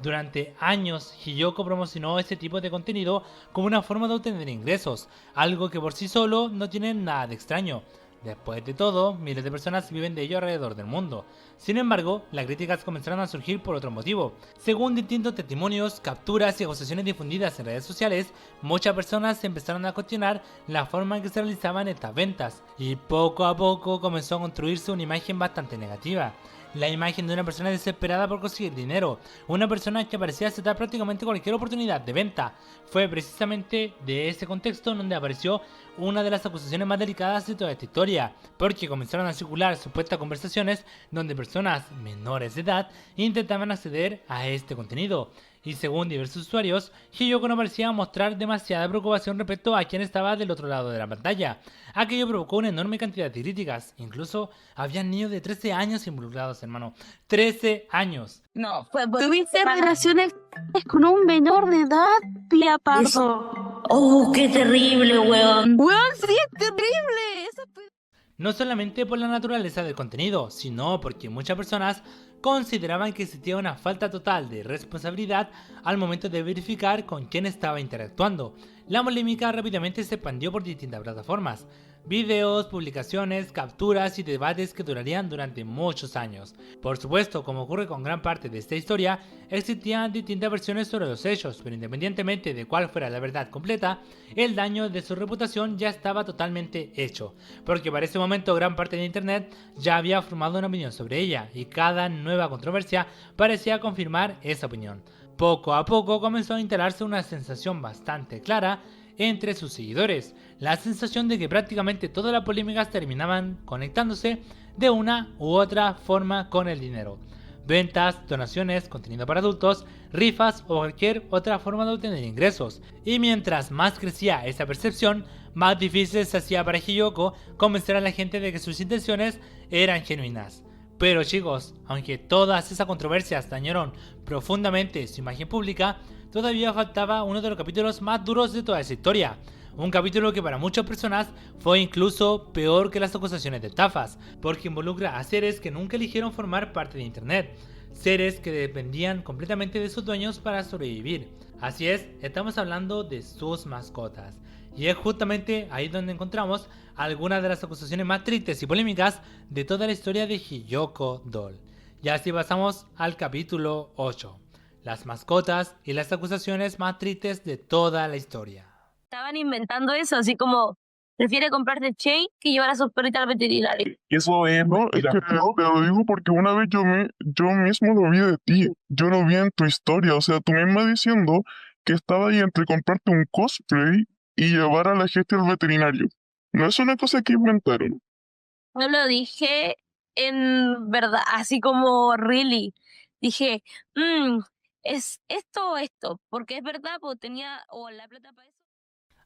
Durante años, Hiyoko promocionó este tipo de contenido como una forma de obtener ingresos, algo que por sí solo no tiene nada de extraño. Después de todo, miles de personas viven de ello alrededor del mundo. Sin embargo, las críticas comenzaron a surgir por otro motivo. Según distintos testimonios, capturas y acusaciones difundidas en redes sociales, muchas personas empezaron a cuestionar la forma en que se realizaban estas ventas, y poco a poco comenzó a construirse una imagen bastante negativa. La imagen de una persona desesperada por conseguir dinero, una persona que parecía aceptar prácticamente cualquier oportunidad de venta. Fue precisamente de ese contexto donde apareció una de las acusaciones más delicadas de toda esta historia, porque comenzaron a circular supuestas conversaciones donde personas menores de edad intentaban acceder a este contenido. Y según diversos usuarios, Hiyoko no parecía mostrar demasiada preocupación respecto a quién estaba del otro lado de la pantalla. Aquello provocó una enorme cantidad de críticas. Incluso había niños de 13 años involucrados, hermano. 13 años. No, ¿tuviste relaciones con un menor de edad, tía Pardo? Oh, qué terrible, weón. Weón, sí, es terrible. No solamente por la naturaleza del contenido, sino porque muchas personas consideraban que existía una falta total de responsabilidad al momento de verificar con quién estaba interactuando. La polémica rápidamente se expandió por distintas plataformas. Videos, publicaciones, capturas y debates que durarían durante muchos años. Por supuesto, como ocurre con gran parte de esta historia, existían distintas versiones sobre los hechos, pero independientemente de cuál fuera la verdad completa, el daño de su reputación ya estaba totalmente hecho, porque para ese momento gran parte de internet ya había formado una opinión sobre ella, y cada nueva controversia parecía confirmar esa opinión. Poco a poco comenzó a instalarse una sensación bastante clara entre sus seguidores, la sensación de que prácticamente todas las polémicas terminaban conectándose de una u otra forma con el dinero. Ventas, donaciones, contenido para adultos, rifas o cualquier otra forma de obtener ingresos. Y mientras más crecía esa percepción, más difícil se hacía para Hiyoko convencer a la gente de que sus intenciones eran genuinas. Pero chicos, aunque todas esas controversias dañaron profundamente su imagen pública, todavía faltaba uno de los capítulos más duros de toda esa historia. Un capítulo que para muchas personas fue incluso peor que las acusaciones de estafas, porque involucra a seres que nunca eligieron formar parte de internet, seres que dependían completamente de sus dueños para sobrevivir. Así es, estamos hablando de sus mascotas. Y es justamente ahí donde encontramos algunas de las acusaciones más tristes y polémicas de toda la historia de Hiyoko Doll. Y así pasamos al capítulo 8, las mascotas y las acusaciones más tristes de toda la historia. Estaban inventando eso, así como prefiere comprarte Shake que llevar a sus perritas al veterinario. Eso es, no, es que no, te lo digo porque una vez yo mismo lo vi de ti, yo lo vi en tu historia, o sea, tú misma diciendo que estaba ahí entre comprarte un cosplay y llevar a la gente al veterinario. No es una cosa que inventaron. No lo dije en verdad, así como really. Dije, es esto o esto, porque es verdad, pues tenía o la plata para eso.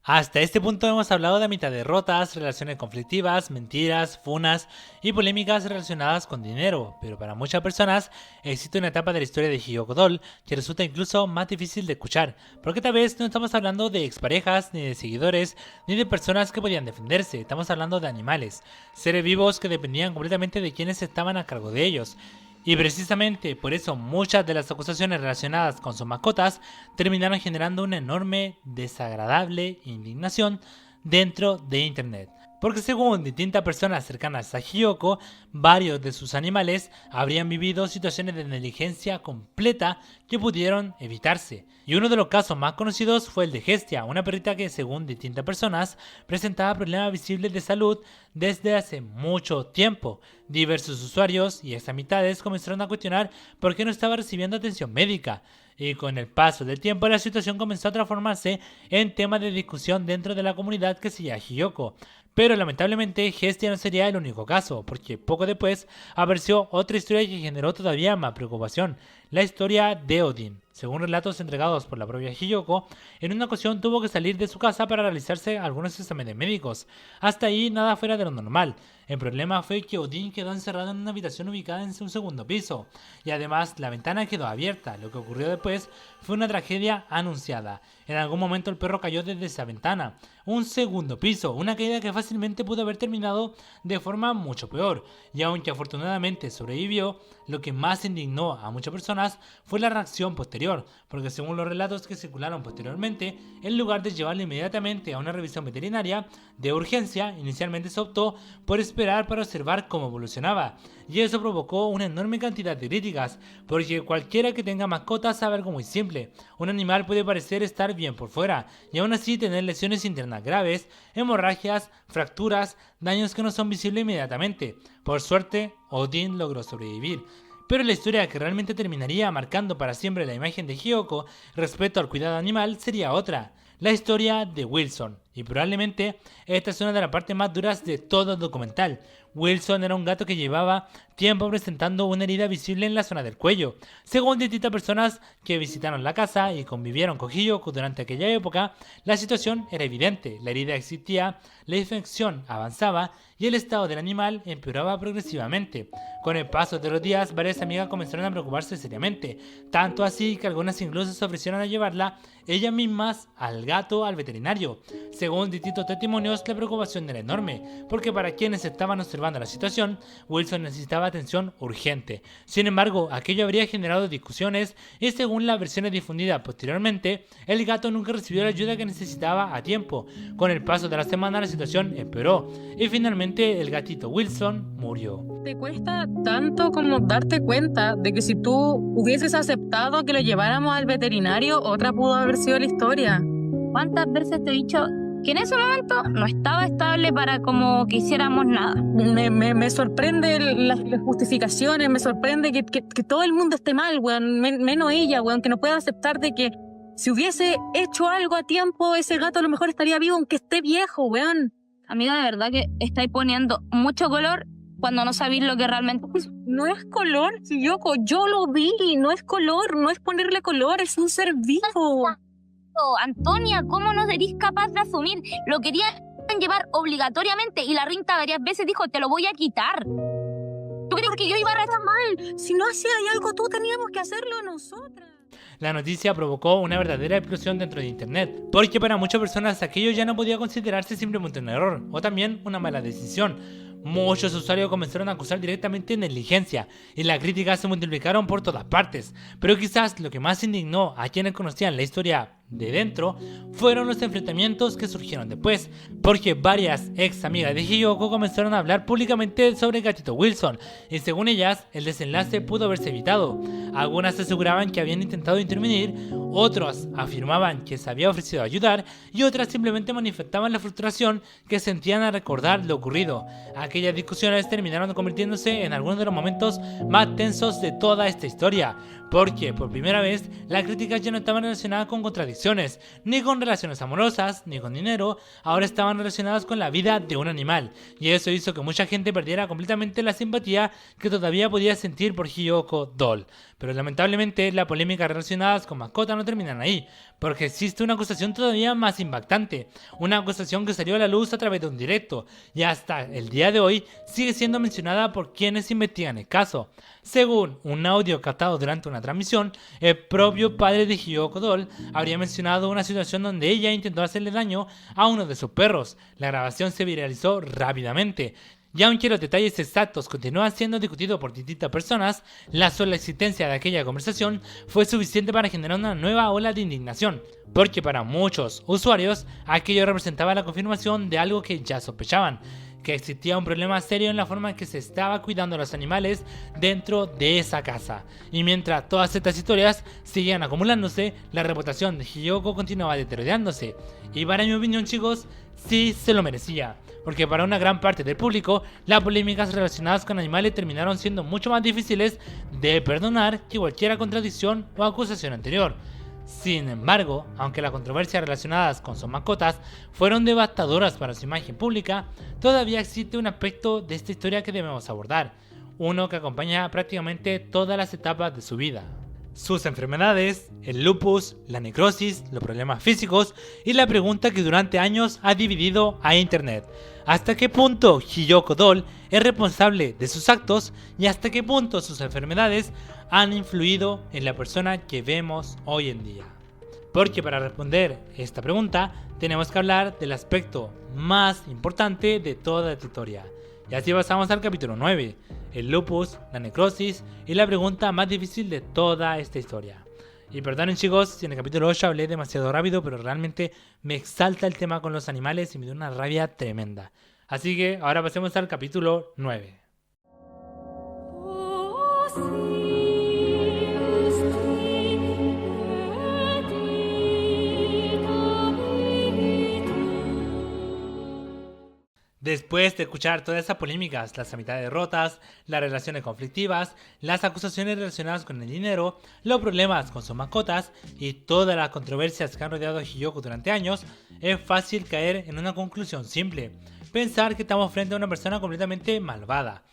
Hasta este punto hemos hablado de mitad derrotas, relaciones conflictivas, mentiras, funas y polémicas relacionadas con dinero, pero para muchas personas existe una etapa de la historia de Hiyoko Doll que resulta incluso más difícil de escuchar, porque tal vez no estamos hablando de exparejas, ni de seguidores, ni de personas que podían defenderse, estamos hablando de animales, seres vivos que dependían completamente de quienes estaban a cargo de ellos. Y precisamente por eso muchas de las acusaciones relacionadas con sus mascotas terminaron generando una enorme, desagradable indignación dentro de internet. Porque según distintas personas cercanas a Hiyoko, varios de sus animales habrían vivido situaciones de negligencia completa que pudieron evitarse. Y uno de los casos más conocidos fue el de Hestia, una perrita que según distintas personas presentaba problemas visibles de salud desde hace mucho tiempo. Diversos usuarios y examistades comenzaron a cuestionar por qué no estaba recibiendo atención médica. Y con el paso del tiempo la situación comenzó a transformarse en tema de discusión dentro de la comunidad que seguía a Hiyoko. Pero lamentablemente Hestia no sería el único caso, porque poco después apareció otra historia que generó todavía más preocupación, la historia de Odin. Según relatos entregados por la propia Hiyoko, en una ocasión tuvo que salir de su casa para realizarse algunos exámenes médicos. Hasta ahí nada fuera de lo normal. El problema fue que Odin quedó encerrado en una habitación ubicada en un segundo piso, y además la ventana quedó abierta. Lo que ocurrió después fue una tragedia anunciada. En algún momento el perro cayó desde esa ventana, un segundo piso, una caída que fácilmente pudo haber terminado de forma mucho peor. Y aunque afortunadamente sobrevivió, lo que más indignó a muchas personas fue la reacción posterior, porque según los relatos que circularon posteriormente, en lugar de llevarlo inmediatamente a una revisión veterinaria de urgencia, inicialmente se optó por esperar para observar cómo evolucionaba. Y eso provocó una enorme cantidad de críticas, porque cualquiera que tenga mascotas sabe algo muy simple: un animal puede parecer estar bien por fuera y aún así tener lesiones internas graves, hemorragias, fracturas, daños que no son visibles inmediatamente. Por suerte, Odin logró sobrevivir. Pero la historia que realmente terminaría marcando para siempre la imagen de Hiyoko respecto al cuidado animal sería otra: la historia de Wilson. Y probablemente esta es una de las partes más duras de todo el documental. Wilson era un gato que llevaba tiempo presentando una herida visible en la zona del cuello. Según distintas personas que visitaron la casa y convivieron con Hiyoko durante aquella época, la situación era evidente: la herida existía, la infección avanzaba y el estado del animal empeoraba progresivamente. Con el paso de los días, varias amigas comenzaron a preocuparse seriamente, tanto así que algunas incluso se ofrecieron a llevarla ellas mismas al gato al veterinario. Según distintos testimonios, la preocupación era enorme, porque para quienes estaban observando la situación, Wilson necesitaba atención urgente. Sin embargo, aquello habría generado discusiones y según las versiones difundidas posteriormente, el gato nunca recibió la ayuda que necesitaba a tiempo. Con el paso de la semana la situación empeoró y finalmente el gatito Wilson murió. Te cuesta tanto como darte cuenta de que si tú hubieses aceptado que lo lleváramos al veterinario, otra pudo haber sido la historia. ¿Cuántas veces te he dicho que en ese momento no estaba estable para como que hiciéramos nada? Me sorprende las justificaciones, me sorprende que todo el mundo esté mal, weón, menos ella, weón, que no pueda aceptar de que si hubiese hecho algo a tiempo, ese gato a lo mejor estaría vivo aunque esté viejo, weón. Amiga, de verdad que estáis poniendo mucho color cuando no sabéis lo que realmente es. No es color, Hiyoko, yo lo vi, no es color, no es ponerle color, es un ser vivo. Antonia, ¿cómo no serís capaz de asumir? Lo querían llevar obligatoriamente y la Rinta varias veces dijo, te lo voy a quitar. ¿Tú crees que yo iba a rezar mal? Si no hacía algo, tú teníamos que hacerlo nosotras. La noticia provocó una verdadera explosión dentro de internet, porque para muchas personas aquello ya no podía considerarse simplemente un error o también una mala decisión. Muchos usuarios comenzaron a acusar directamente negligencia y las críticas se multiplicaron por todas partes, pero quizás lo que más indignó a quienes conocían la historia de dentro fueron los enfrentamientos que surgieron después, porque varias ex amigas de Hiyoko comenzaron a hablar públicamente sobre el gatito Wilson, y según ellas, el desenlace pudo haberse evitado. Algunas aseguraban que habían intentado intervenir, otros afirmaban que se había ofrecido ayudar, y otras simplemente manifestaban la frustración que sentían al recordar lo ocurrido. Aquellas discusiones terminaron convirtiéndose en algunos de los momentos más tensos de toda esta historia, porque por primera vez las críticas ya no estaban relacionadas con contradicciones, ni con relaciones amorosas, ni con dinero, ahora estaban relacionadas con la vida de un animal, y eso hizo que mucha gente perdiera completamente la simpatía que todavía podía sentir por Hiyoko Doll. Pero lamentablemente las polémicas relacionadas con mascotas no terminan ahí, porque existe una acusación todavía más impactante, una acusación que salió a la luz a través de un directo, y hasta el día de hoy sigue siendo mencionada por quienes investigan el caso. Según un audio captado durante una transmisión, el propio padre de Hiyoko Doll habría mencionado una situación donde ella intentó hacerle daño a uno de sus perros. La grabación se viralizó rápidamente, y aunque los detalles exactos continúan siendo discutidos por distintas personas, la sola existencia de aquella conversación fue suficiente para generar una nueva ola de indignación, porque para muchos usuarios aquello representaba la confirmación de algo que ya sospechaban, que existía un problema serio en la forma en que se estaba cuidando a los animales dentro de esa casa. Y mientras todas estas historias seguían acumulándose, la reputación de Hiyoko continuaba deteriorándose. Y para mi opinión, chicos, sí se lo merecía, porque para una gran parte del público, las polémicas relacionadas con animales terminaron siendo mucho más difíciles de perdonar que cualquier contradicción o acusación anterior. Sin embargo, aunque las controversias relacionadas con sus mascotas fueron devastadoras para su imagen pública, todavía existe un aspecto de esta historia que debemos abordar, uno que acompaña prácticamente todas las etapas de su vida. Sus enfermedades, el lupus, la necrosis, los problemas físicos y la pregunta que durante años ha dividido a internet: ¿hasta qué punto Hiyoko Doll es responsable de sus actos y hasta qué punto sus enfermedades han influido en la persona que vemos hoy en día? Porque para responder esta pregunta tenemos que hablar del aspecto más importante de toda esta historia. Y así pasamos al capítulo 9, el lupus, la necrosis y la pregunta más difícil de toda esta historia. Y perdonen, chicos, si en el capítulo 8 hablé demasiado rápido, pero realmente me exalta el tema con los animales y me da una rabia tremenda. Así que ahora pasemos al capítulo 9. Después de escuchar todas esas polémicas, las amistades rotas, las relaciones conflictivas, las acusaciones relacionadas con el dinero, los problemas con sus mascotas y todas las controversias que han rodeado a Hiyoko durante años, es fácil caer en una conclusión simple: pensar que estamos frente a una persona completamente malvada.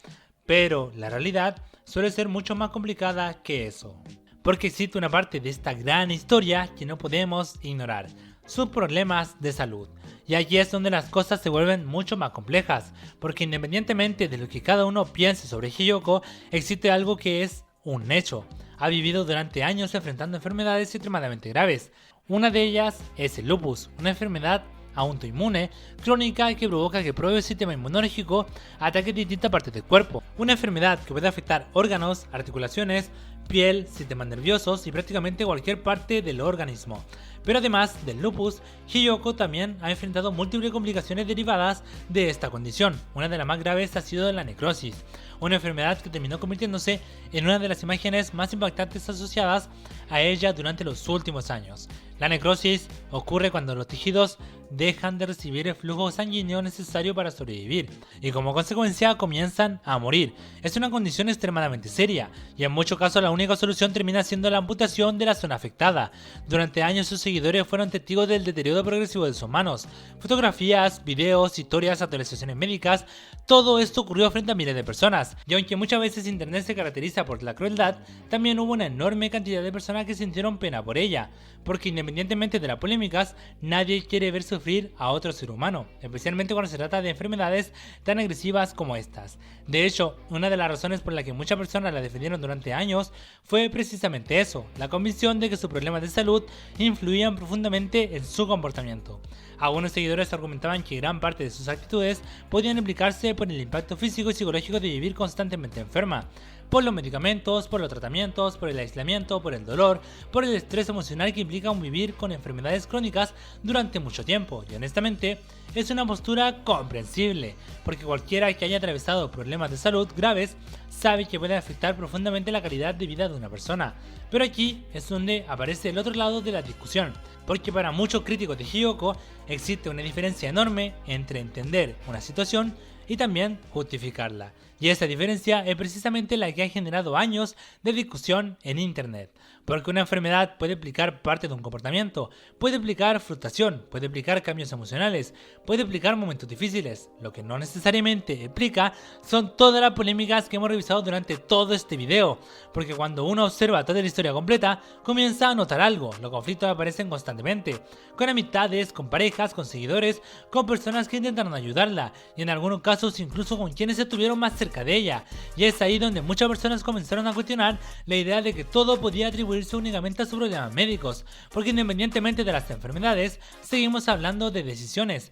Pero la realidad suele ser mucho más complicada que eso, porque existe una parte de esta gran historia que no podemos ignorar: sus problemas de salud. Y aquí es donde las cosas se vuelven mucho más complejas, porque independientemente de lo que cada uno piense sobre Hiyoko, existe algo que es un hecho: ha vivido durante años enfrentando enfermedades extremadamente graves. Una de ellas es el lupus, una enfermedad autoinmune crónica que provoca que el propio sistema inmunológico ataque distintas partes del cuerpo. Una enfermedad que puede afectar órganos, articulaciones, piel, sistemas nerviosos y prácticamente cualquier parte del organismo. Pero además del lupus, Hiyoko también ha enfrentado múltiples complicaciones derivadas de esta condición. Una de las más graves ha sido la necrosis, una enfermedad que terminó convirtiéndose en una de las imágenes más impactantes asociadas a ella durante los últimos años. La necrosis ocurre cuando los tejidos dejan de recibir el flujo sanguíneo necesario para sobrevivir y como consecuencia comienzan a morir. Es una condición extremadamente seria y en muchos casos la única solución termina siendo la amputación de la zona afectada. Durante años sus seguidores fueron testigos del deterioro progresivo de sus manos. Fotografías, videos, historias, actualizaciones médicas, todo esto ocurrió frente a miles de personas. Y aunque muchas veces internet se caracteriza por la crueldad, también hubo una enorme cantidad de personas que sintieron pena por ella, porque independientemente de las polémicas, nadie quiere ver sufrir a otro ser humano, especialmente cuando se trata de enfermedades tan agresivas como estas. De hecho, una de las razones por la que muchas personas la defendieron durante años fue precisamente eso, la convicción de que sus problemas de salud influían profundamente en su comportamiento. Algunos seguidores argumentaban que gran parte de sus actitudes podían implicarse por el impacto físico y psicológico de vivir constantemente enferma, por los medicamentos, por los tratamientos, por el aislamiento, por el dolor, por el estrés emocional que implica un vivir con enfermedades crónicas durante mucho tiempo. Y honestamente, es una postura comprensible, porque cualquiera que haya atravesado problemas de salud graves sabe que puede afectar profundamente la calidad de vida de una persona. Pero aquí es donde aparece el otro lado de la discusión, porque para muchos críticos de Hiyoko existe una diferencia enorme entre entender una situación y también justificarla. Y esa diferencia es precisamente la que ha generado años de discusión en internet. Porque una enfermedad puede implicar parte de un comportamiento, puede implicar frustración, puede implicar cambios emocionales, puede implicar momentos difíciles. Lo que no necesariamente implica son todas las polémicas que hemos revisado durante todo este video. Porque cuando uno observa toda la historia completa, comienza a notar algo. Los conflictos aparecen constantemente, con amistades, con parejas, con seguidores, con personas que intentaron ayudarla, y en algunos casos incluso con quienes estuvieron más cerca de ella. Y es ahí donde muchas personas comenzaron a cuestionar la idea de que todo podía atribuirse únicamente a sus problemas médicos, porque independientemente de las enfermedades, seguimos hablando de decisiones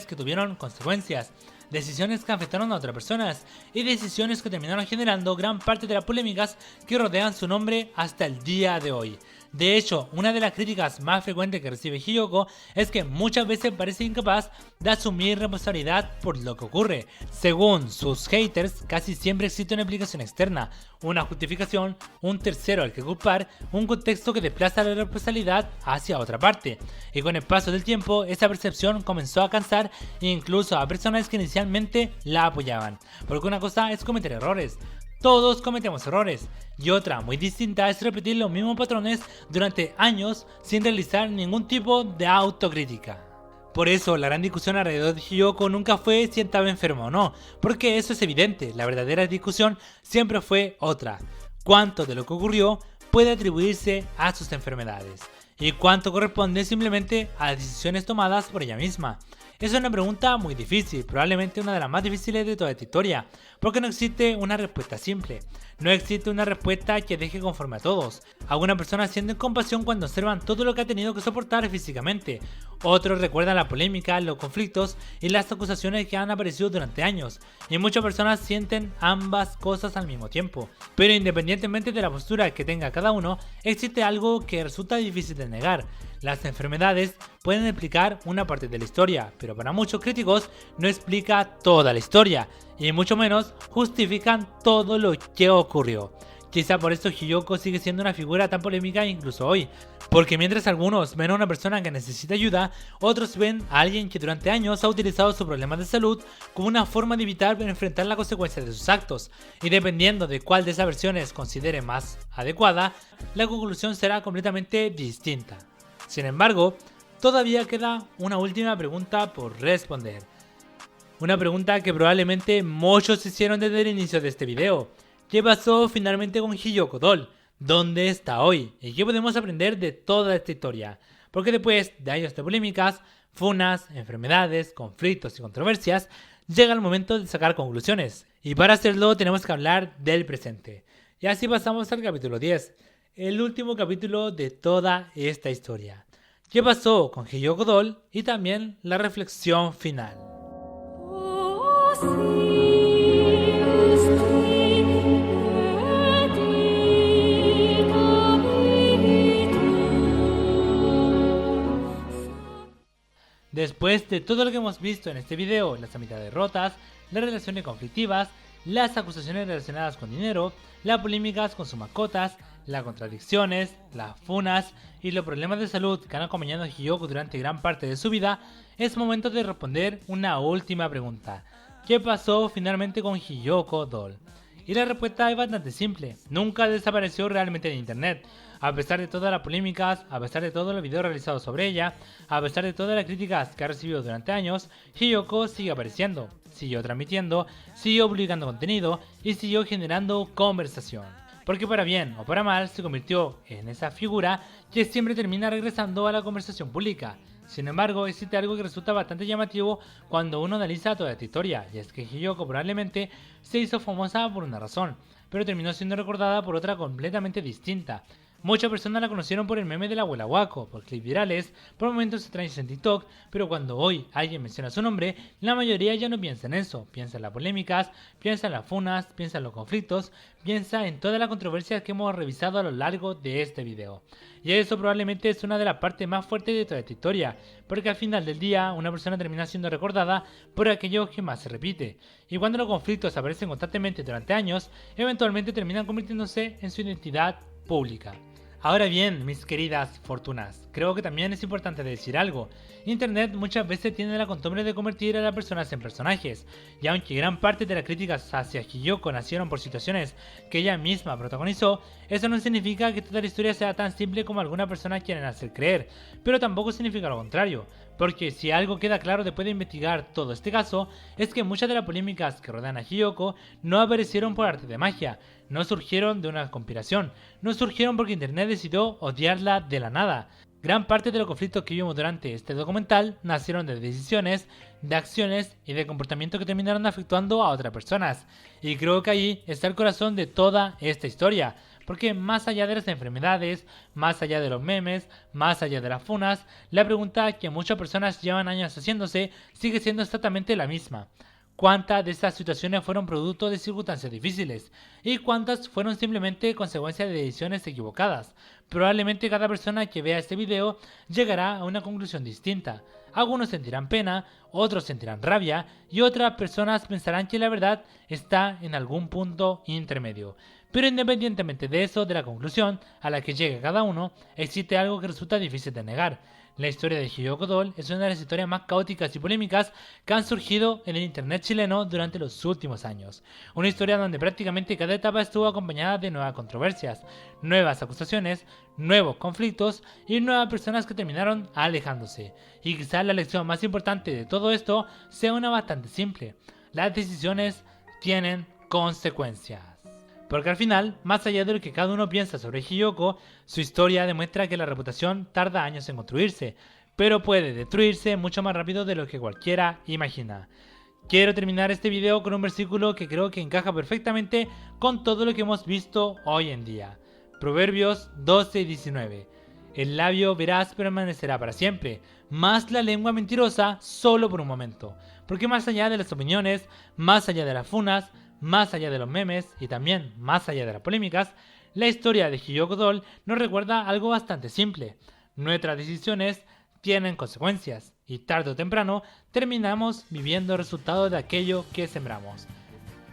que tuvieron consecuencias, decisiones que afectaron a otras personas y decisiones que terminaron generando gran parte de las polémicas que rodean su nombre hasta el día de hoy. De hecho, una de las críticas más frecuentes que recibe Hiyoko es que muchas veces parece incapaz de asumir responsabilidad por lo que ocurre. Según sus haters, casi siempre existe una explicación externa, una justificación, un tercero al que culpar, un contexto que desplaza la responsabilidad hacia otra parte. Y con el paso del tiempo, esa percepción comenzó a cansar incluso a personas que inicialmente la apoyaban. Porque una cosa es cometer errores. Todos cometemos errores, y otra muy distinta es repetir los mismos patrones durante años sin realizar ningún tipo de autocrítica. Por eso la gran discusión alrededor de Hiyoko nunca fue si estaba enfermo o no, porque eso es evidente, la verdadera discusión siempre fue otra: cuánto de lo que ocurrió puede atribuirse a sus enfermedades, y cuánto corresponde simplemente a decisiones tomadas por ella misma. Es una pregunta muy difícil, probablemente una de las más difíciles de toda esta historia, porque no existe una respuesta simple. No existe una respuesta que deje conforme a todos. Algunas personas sienten compasión cuando observan todo lo que ha tenido que soportar físicamente. Otros recuerdan la polémica, los conflictos y las acusaciones que han aparecido durante años. Y muchas personas sienten ambas cosas al mismo tiempo. Pero independientemente de la postura que tenga cada uno, existe algo que resulta difícil de negar. Las enfermedades pueden explicar una parte de la historia, pero para muchos críticos no explica toda la historia, y mucho menos justifican todo lo que ocurrió. Quizá por eso Hiyoko sigue siendo una figura tan polémica incluso hoy, porque mientras algunos ven a una persona que necesita ayuda, otros ven a alguien que durante años ha utilizado sus problemas de salud como una forma de evitar enfrentar las consecuencias de sus actos, y dependiendo de cuál de esas versiones considere más adecuada, la conclusión será completamente distinta. Sin embargo, todavía queda una última pregunta por responder. Una pregunta que probablemente muchos hicieron desde el inicio de este video. ¿Qué pasó finalmente con Hiyoko Doll? ¿Dónde está hoy? ¿Y qué podemos aprender de toda esta historia? Porque después de años de polémicas, funas, enfermedades, conflictos y controversias, llega el momento de sacar conclusiones. Y para hacerlo tenemos que hablar del presente. Y así pasamos al capítulo 10. El último capítulo de toda esta historia. ¿Qué pasó con Hiyoko Doll? Y también la reflexión final. Después de todo lo que hemos visto en este video, las amistades rotas, las relaciones conflictivas, las acusaciones relacionadas con dinero, las polémicas con sus mascotas, las contradicciones, las funas y los problemas de salud que han acompañado a Hiyoko durante gran parte de su vida, es momento de responder una última pregunta. ¿Qué pasó finalmente con Hiyoko Doll? Y la respuesta es bastante simple: nunca desapareció realmente de internet. A pesar de todas las polémicas, a pesar de todos los videos realizados sobre ella, a pesar de todas las críticas que ha recibido durante años, Hiyoko sigue apareciendo, siguió transmitiendo, siguió publicando contenido y siguió generando conversación. Porque para bien o para mal se convirtió en esa figura que siempre termina regresando a la conversación pública. Sin embargo, existe algo que resulta bastante llamativo cuando uno analiza toda esta historia, y es que Hiyoko probablemente se hizo famosa por una razón, pero terminó siendo recordada por otra completamente distinta. Muchas personas la conocieron por el meme de la abuela Wako, por clips virales, por momentos extraños en TikTok, pero cuando hoy alguien menciona su nombre, la mayoría ya no piensa en eso, piensa en las polémicas, piensa en las funas, piensa en los conflictos, piensa en todas las controversias que hemos revisado a lo largo de este video. Y eso probablemente es una de las partes más fuertes de toda esta historia, porque al final del día una persona termina siendo recordada por aquello que más se repite, y cuando los conflictos aparecen constantemente durante años, eventualmente terminan convirtiéndose en su identidad pública. Ahora bien, mis queridas fortunas, creo que también es importante decir algo. Internet muchas veces tiene la costumbre de convertir a las personas en personajes, y aunque gran parte de las críticas hacia Hiyoko nacieron por situaciones que ella misma protagonizó, eso no significa que toda la historia sea tan simple como algunas personas quieren hacer creer, pero tampoco significa lo contrario, porque si algo queda claro después de investigar todo este caso, es que muchas de las polémicas que rodean a Hiyoko no aparecieron por arte de magia, no surgieron de una conspiración, no surgieron porque Internet decidió odiarla de la nada. Gran parte de los conflictos que vimos durante este documental nacieron de decisiones, de acciones y de comportamientos que terminaron afectando a otras personas. Y creo que ahí está el corazón de toda esta historia, porque más allá de las enfermedades, más allá de los memes, más allá de las funas, la pregunta que muchas personas llevan años haciéndose sigue siendo exactamente la misma. ¿Cuántas de estas situaciones fueron producto de circunstancias difíciles? ¿Y cuántas fueron simplemente consecuencia de decisiones equivocadas? Probablemente cada persona que vea este video llegará a una conclusión distinta. Algunos sentirán pena, otros sentirán rabia y otras personas pensarán que la verdad está en algún punto intermedio. Pero independientemente de eso, de la conclusión a la que llegue cada uno, existe algo que resulta difícil de negar. La historia de Hiyoko Doll es una de las historias más caóticas y polémicas que han surgido en el internet chileno durante los últimos años. Una historia donde prácticamente cada etapa estuvo acompañada de nuevas controversias, nuevas acusaciones, nuevos conflictos y nuevas personas que terminaron alejándose. Y quizás la lección más importante de todo esto sea una bastante simple: las decisiones tienen consecuencias. Porque al final, más allá de lo que cada uno piensa sobre Hiyoko, su historia demuestra que la reputación tarda años en construirse, pero puede destruirse mucho más rápido de lo que cualquiera imagina. Quiero terminar este video con un versículo que creo que encaja perfectamente con todo lo que hemos visto hoy en día. Proverbios 12:19. El labio veraz permanecerá para siempre, más la lengua mentirosa solo por un momento. Porque más allá de las opiniones, más allá de las funas, más allá de los memes y también más allá de las polémicas, la historia de Hiyoko Doll nos recuerda algo bastante simple. Nuestras decisiones tienen consecuencias y tarde o temprano terminamos viviendo el resultado de aquello que sembramos.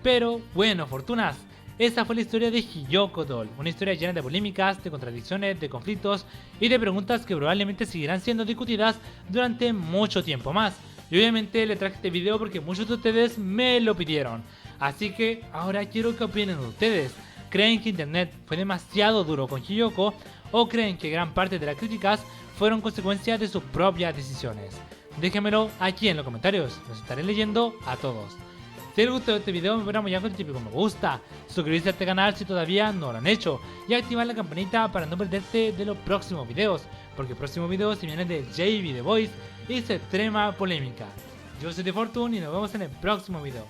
Pero bueno, fortunas, esa fue la historia de Hiyoko Doll, una historia llena de polémicas, de contradicciones, de conflictos y de preguntas que probablemente seguirán siendo discutidas durante mucho tiempo más. Y obviamente le traje este video porque muchos de ustedes me lo pidieron. Así que ahora quiero que opinen ustedes. ¿Creen que internet fue demasiado duro con Hiyoko? ¿O creen que gran parte de las críticas fueron consecuencia de sus propias decisiones? Déjenmelo aquí en los comentarios, los estaré leyendo a todos. Si les gustó este video me pueden apoyar con el típico me gusta, suscribirse a este canal si todavía no lo han hecho y activar la campanita para no perderte de los próximos videos, porque el próximo video se viene de JB The Voice y su extrema polémica. Yo soy The Fortune y nos vemos en el próximo video.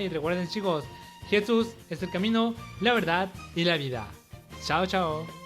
Y recuerden chicos, Jesús es el camino, la verdad y la vida. Chao chao.